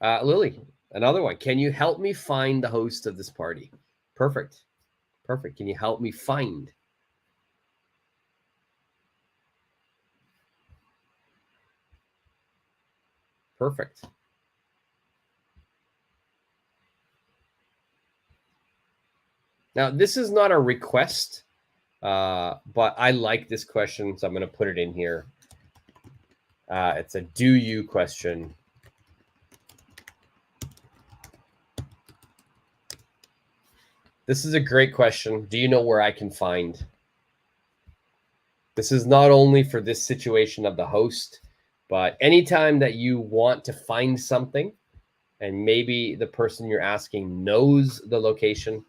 Lily, another one. Can you help me find the host of this party? Perfect. Perfect. Can you help me find? Perfect. Now, this is not a request, but I like this question, so I'm going to put it in here. It's a do you question. This is a great question. Do you know where I can find? This is not only for this situation of the host, but anytime that you want to find something and maybe the person you're asking knows the location,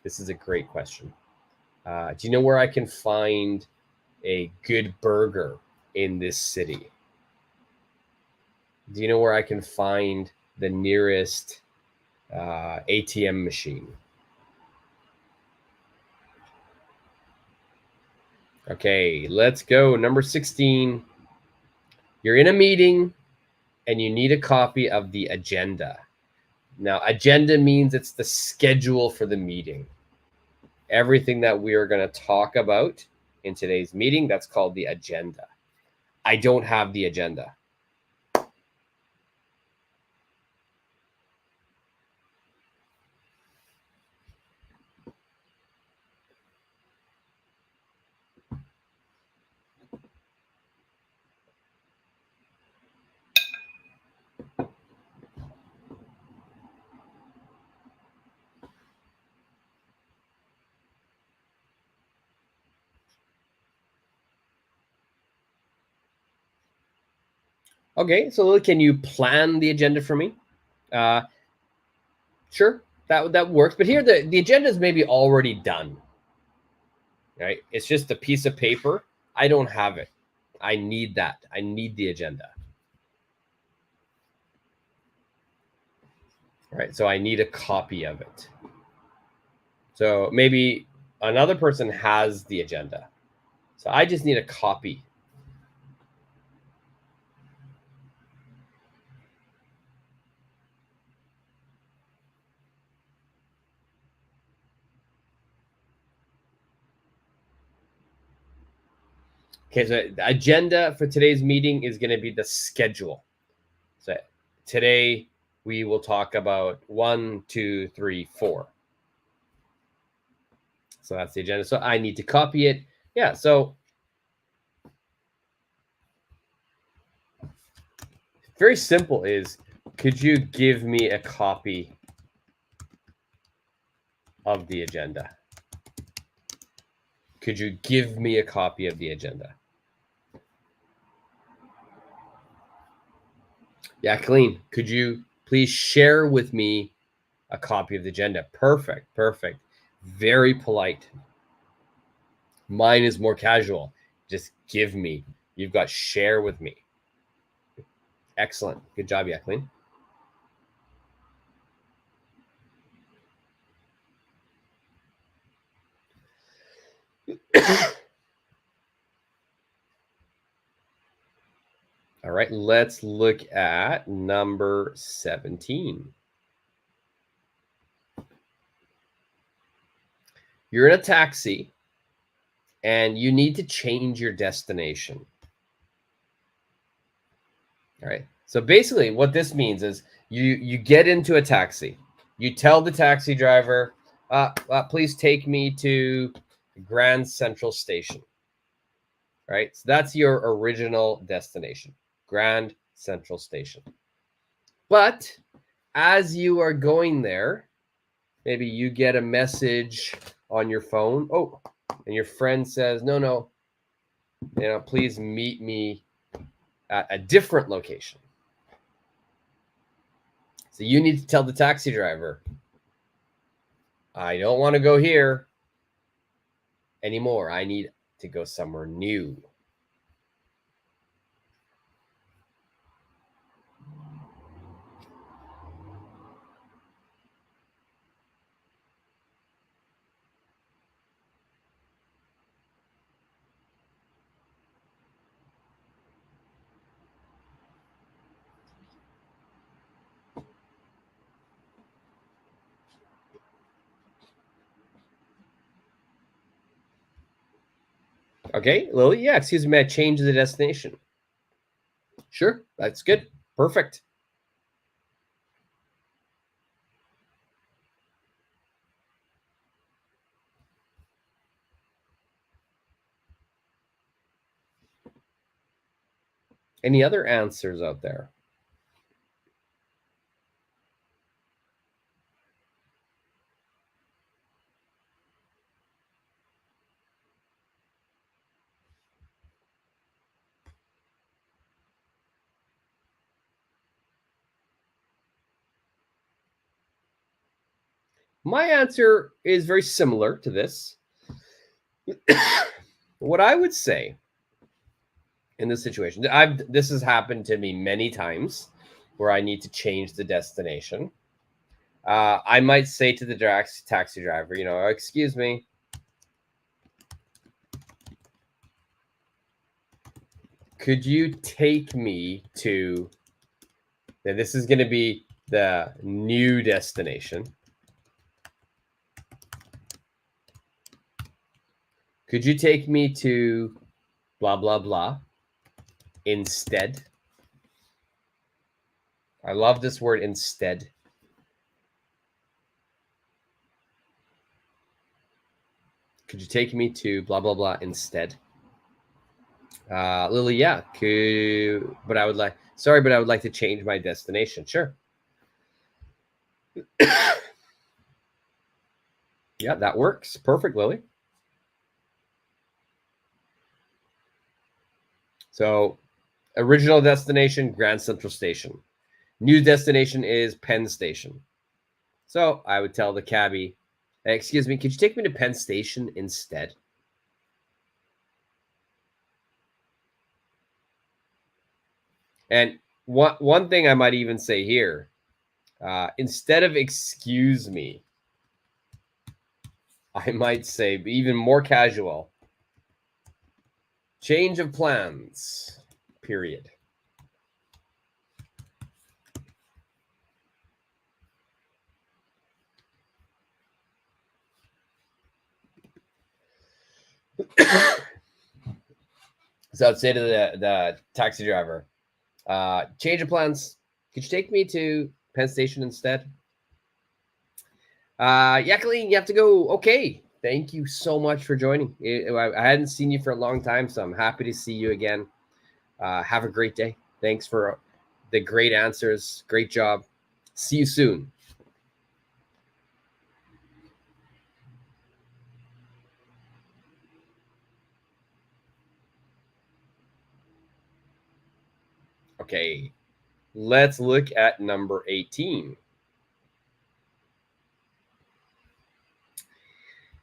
this is a great question. Do you know where I can find a good burger in this city? Do you know where I can find the nearest ATM machine? Okay, let's go. Number 16. You're in a meeting and you need a copy of the agenda. Now, agenda means it's the schedule for the meeting. Everything that we are going to talk about in today's meeting, that's called the agenda. I don't have the agenda. Okay, so Lily, can you plan the agenda for me? Sure, that works. But here the agenda is maybe already done. Right? It's just a piece of paper. I don't have it. I need that. I need the agenda. Right? So I need a copy of it. So maybe another person has the agenda. So I just need a copy. Okay, so the agenda for today's meeting is going to be the schedule. So today we will talk about 1, 2, 3, 4. So that's the agenda. So I need to copy it. Yeah, so very simple is, could you give me a copy of the agenda? Could you give me a copy of the agenda? Yeah, Colleen, could you please share with me a copy of the agenda? Perfect, perfect. Very polite. Mine is more casual. Just give me. You've got share with me. Excellent. Good job, Jacqueline. All right, let's look at number 17. You're in a taxi and you need to change your destination. All right. So basically what this means is you get into a taxi. You tell the taxi driver, please take me to Grand Central Station. Right? So that's your original destination, Grand Central Station. But as you are going there, maybe you get a message on your phone. Oh, and your friend says, no, please meet me at a different location. So you need to tell the taxi driver, I don't want to go here anymore. I need to go somewhere new. Okay, Lily. Yeah, excuse me. I changed the destination. Sure, that's good. Perfect. Any other answers out there? My answer is very similar to this. What I would say in this situation, this has happened to me many times where I need to change the destination. I might say to the taxi driver, excuse me, could you take me to, and this is going to be the new destination. Could you take me to blah, blah, blah instead? I love this word instead. Could you take me to blah, blah, blah instead? Lily, yeah. But I would like to change my destination. Sure. Yeah, that works. Perfect, Lily. So, original destination, Grand Central Station. New destination is Penn Station. So, I would tell the cabbie, excuse me, could you take me to Penn Station instead? And one thing I might even say here, instead of excuse me, I might say, even more casual, change of plans, period. So I'd say to the taxi driver, change of plans. Could you take me to Penn Station instead? Yeah, Colleen, you have to go. Okay. Thank you so much for joining. I hadn't seen you for a long time, so I'm happy to see you again. Have a great day. Thanks for the great answers. Great job. See you soon. Okay. Let's look at number 18.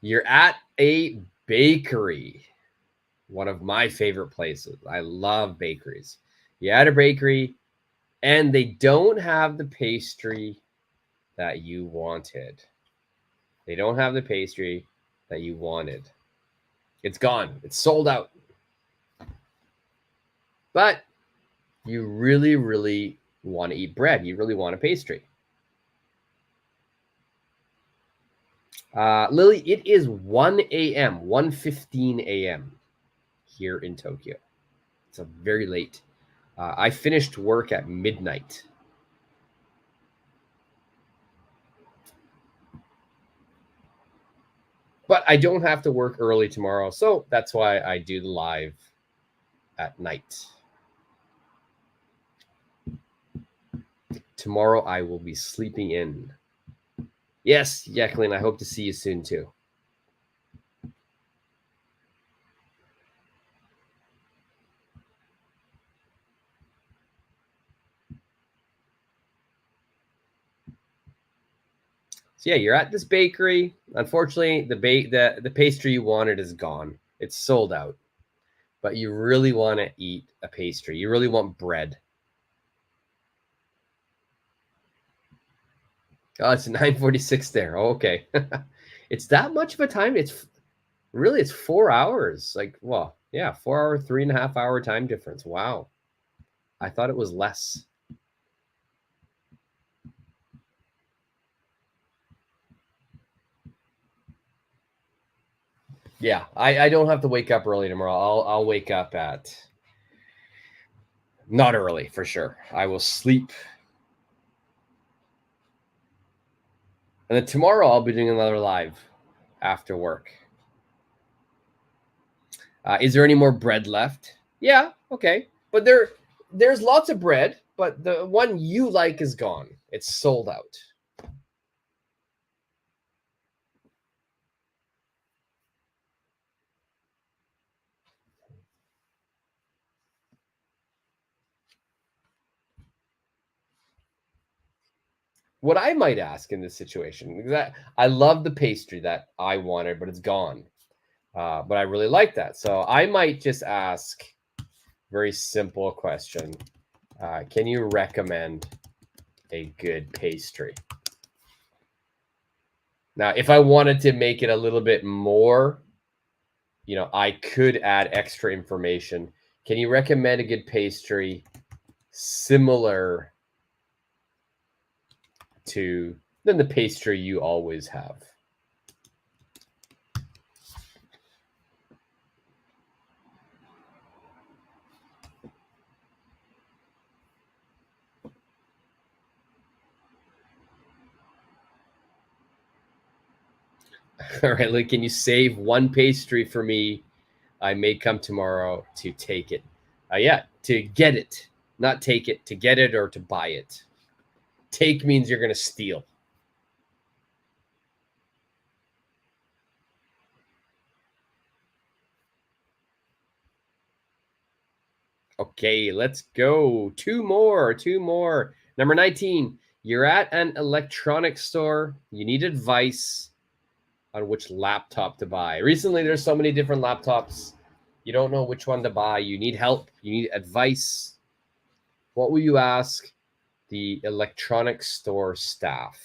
You're at a bakery, one of my favorite places. I love bakeries. You're at a bakery and they don't have the pastry that you wanted. They don't have the pastry that you wanted. It's gone. It's sold out. But you really, really want to eat bread. You really want a pastry. Lily, it is 1 a.m., 1:15 a.m. here in Tokyo. It's very late. I finished work at midnight. But I don't have to work early tomorrow, so that's why I do the live at night. Tomorrow I will be sleeping in. Yes, Jacqueline, I hope to see you soon too. So yeah, you're at this bakery. Unfortunately, the pastry you wanted is gone. It's sold out. But you really want to eat a pastry. You really want bread. Oh, it's 9:46 there. Oh, okay. It's that much of a time. It's 4 hours. Like, well, yeah, 4 hour, 3.5 hour time difference. Wow. I thought it was less. Yeah, I don't have to wake up early tomorrow. I'll wake up at not early for sure. I will sleep. And then tomorrow I'll be doing another live after work. Is there any more bread left? Yeah, okay. But there's lots of bread, but the one you like is gone. It's sold out. What I might ask in this situation, because I love the pastry that I wanted, but it's gone. But I really like that. So I might just ask very simple question. Can you recommend a good pastry? Now, if I wanted to make it a little bit more, I could add extra information. Can you recommend a good pastry similar to than the pastry you always have? All right, like, can you save one pastry for me? I may come tomorrow to take it. Yeah, to get it, not take it, to get it or to buy it. Take means you're going to steal. Okay, let's go. Two more. Number 19, you're at an electronics store. You need advice on which laptop to buy. Recently, there's so many different laptops. You don't know which one to buy. You need help. You need advice. What will you ask the electronics store staff?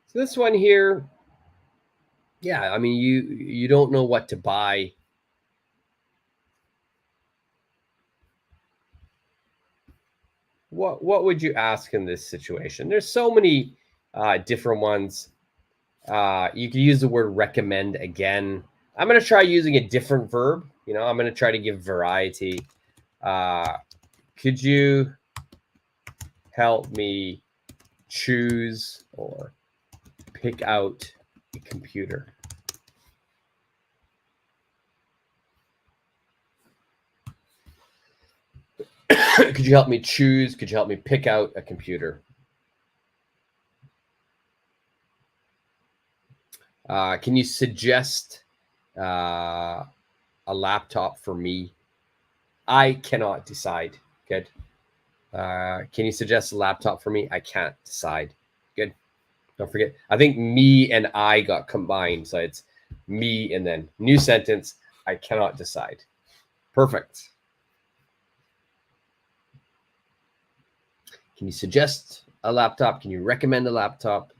So this one here, yeah, I mean you don't know what to buy. What would you ask in this situation? There's so many different ones. You can use the word recommend again. I'm going to try using a different verb. I'm going to try to give variety. Could you help me choose or pick out a computer? Could you help me choose? Could you help me pick out a computer? Can you suggest a laptop for me? I cannot decide. Good. Can you suggest a laptop for me? I can't decide. Good. Don't forget. I think me and I got combined. So it's me and then new sentence. I cannot decide. Perfect. Can you suggest a laptop? Can you recommend a laptop?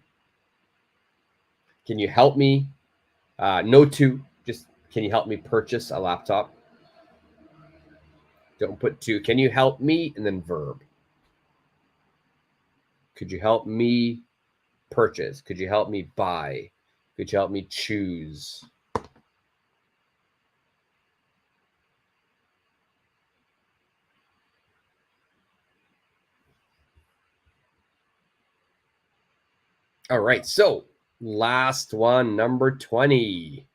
Can you help me? No to, just can you help me purchase a laptop? Don't put to. Can you help me? And then verb. Could you help me purchase? Could you help me buy? Could you help me choose? All right, so last one, number 20.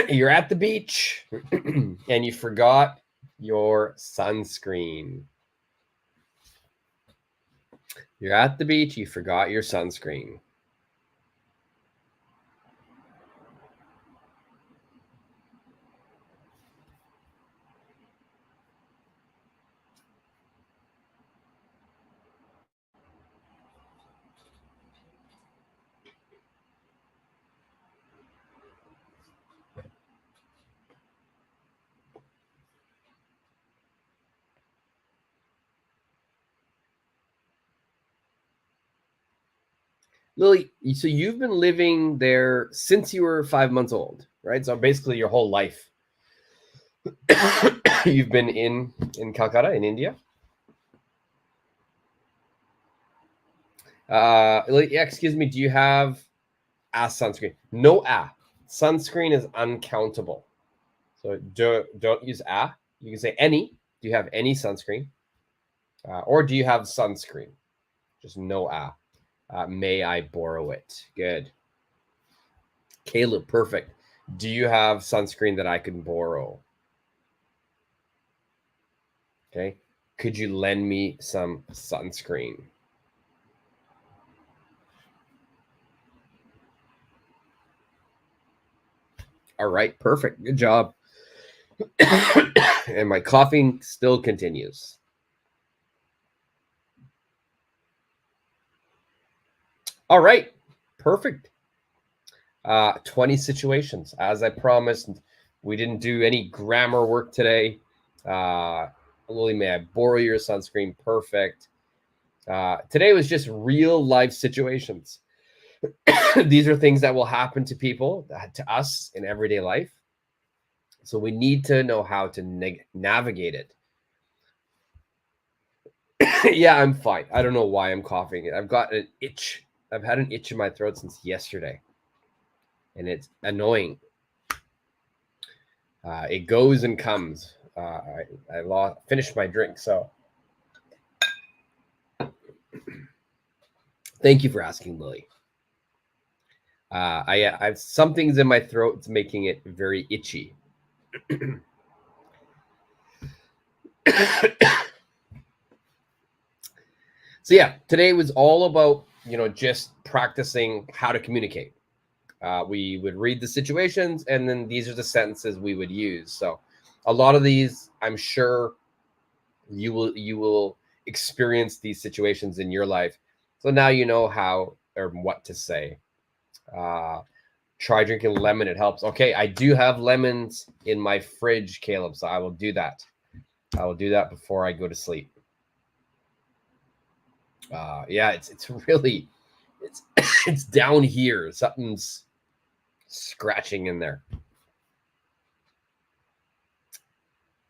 You're at the beach and you forgot your sunscreen. You're at the beach, you forgot your sunscreen. Lily, so you've been living there since you were 5 months old, right? So basically your whole life. You've been in Calcutta, in India. Lily, excuse me, do you have a sunscreen? No a. Sunscreen is uncountable. So don't use a. You can say any. Do you have any sunscreen? Or do you have sunscreen? Just no a. May I borrow it? Good. Caleb, perfect. Do you have sunscreen that I can borrow? Okay. Could you lend me some sunscreen? All right, perfect. Good job. And my coughing still continues. All right, perfect. 20 situations. As I promised, we didn't do any grammar work today. Lily, may I borrow your sunscreen? Perfect. Today was just real life situations. These are things that will happen to people, to us in everyday life. So we need to know how to navigate it. Yeah, I'm fine. I don't know why I'm coughing. I've got an itch. I've had an itch in my throat since yesterday, and it's annoying. It goes and comes. I finished my drink, so thank you for asking, Lily. I have some things in my throat. It's making it very itchy. So yeah, today was all about, just practicing how to communicate. We would read the situations, and then these are the sentences we would use. So a lot of these, I'm sure you will experience these situations in your life. So now you know how or what to say. Try drinking lemon. It helps. Okay, I do have lemons in my fridge, Caleb, so I will do that. I will do that before I go to sleep. Yeah, it's really it's down here. Something's scratching in there.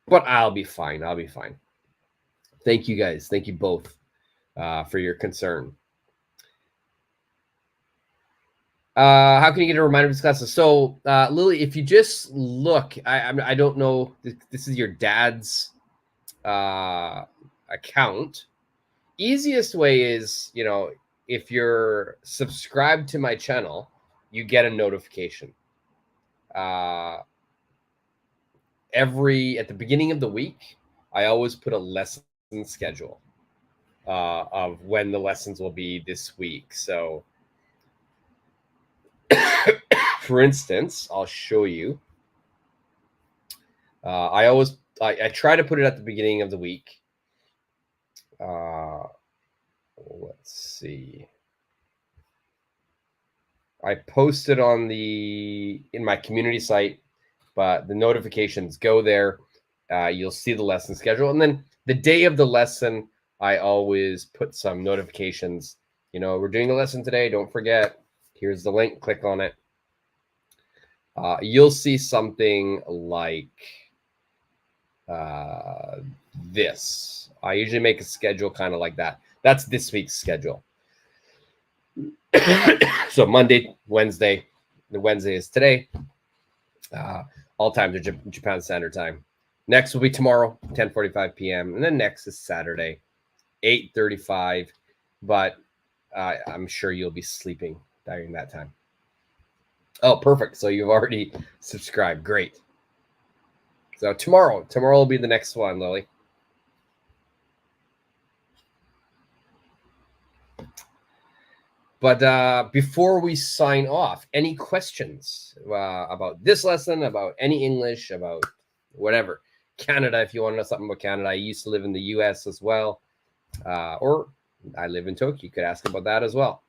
But I'll be fine. I'll be fine. Thank you guys. Thank you both for your concern. How can you get a reminder of these classes? So, Lily, if you just look, I don't know. This is your dad's account. Easiest way is, if you're subscribed to my channel, you get a notification. At the beginning of the week, I always put a lesson schedule of when the lessons will be this week. So, for instance, I'll show you. I try to put it at the beginning of the week. Let's see. I posted in my community site, but the notifications go there. You'll see the lesson schedule, and then the day of the lesson, I always put some notifications. We're doing a lesson today. Don't forget. Here's the link. Click on it. You'll see something like this. I usually make a schedule kind of like that. That's this week's schedule. So Monday, Wednesday, the Wednesday is today. All times are Japan Standard Time. Next will be tomorrow, 10:45 p.m. And then next is Saturday, 8:35. But I'm sure you'll be sleeping during that time. Oh, perfect. So you've already subscribed. Great. So tomorrow will be the next one, Lily. But before we sign off, any questions about this lesson, about any English, about whatever? Canada, if you want to know something about Canada. I used to live in the US as well. Or I live in Tokyo. You could ask about that as well.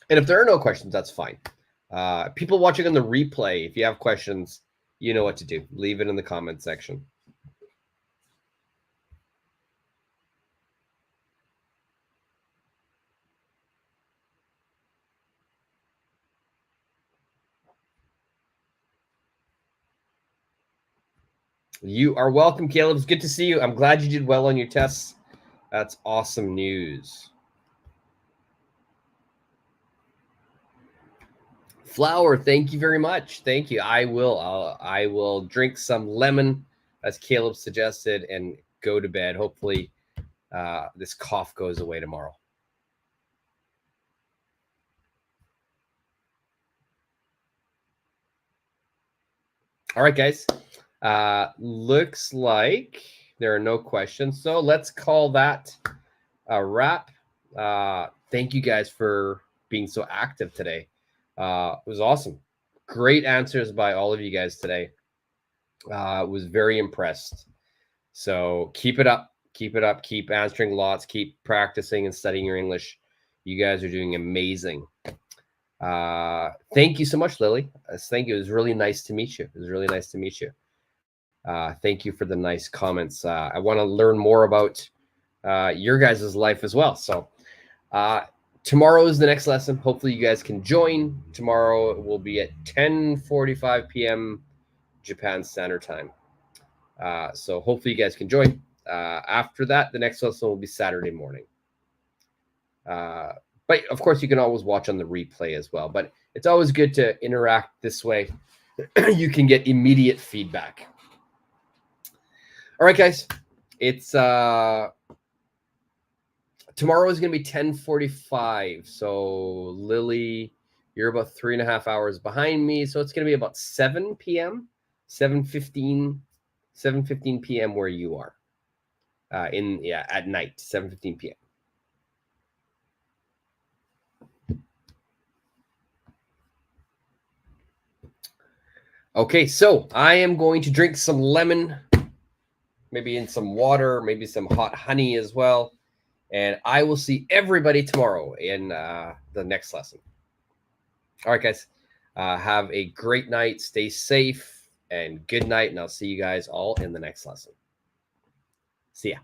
And if there are no questions, that's fine. People watching on the replay, if you have questions, you know what to do. Leave it in the comment section. You are welcome, Caleb. It's good to see you. I'm glad you did well on your tests. That's awesome news. Flower, thank you very much. Thank you. I will drink some lemon, as Caleb suggested, and go to bed. Hopefully, this cough goes away tomorrow. All right, guys. Looks like there are no questions, so let's call that a wrap. Thank you guys for being so active today. It was awesome. Great answers by all of you guys today. Was very impressed. So keep it up. Keep it up. Keep answering lots. Keep practicing and studying your English. You guys are doing amazing. Thank you so much, Lily. Thank you. It was really nice to meet you. It was really nice to meet you. Thank you for the nice comments. I want to learn more about your guys' life as well. So tomorrow is the next lesson. Hopefully you guys can join. Tomorrow will be at 10:45 p.m. Japan Standard Time. So hopefully you guys can join. After that, the next lesson will be Saturday morning. But of course, you can always watch on the replay as well. But it's always good to interact this way. You can get immediate feedback. All right, guys. It's tomorrow is going to be 10:45. So Lily, you're about 3.5 hours behind me. So it's going to be about 7 p.m., 7:15 p.m. where you are. At night, 7:15 p.m. Okay, so I am going to drink some lemon, maybe in some water, maybe some hot honey as well. And I will see everybody tomorrow in the next lesson. All right, guys. Have a great night. Stay safe and good night. And I'll see you guys all in the next lesson. See ya.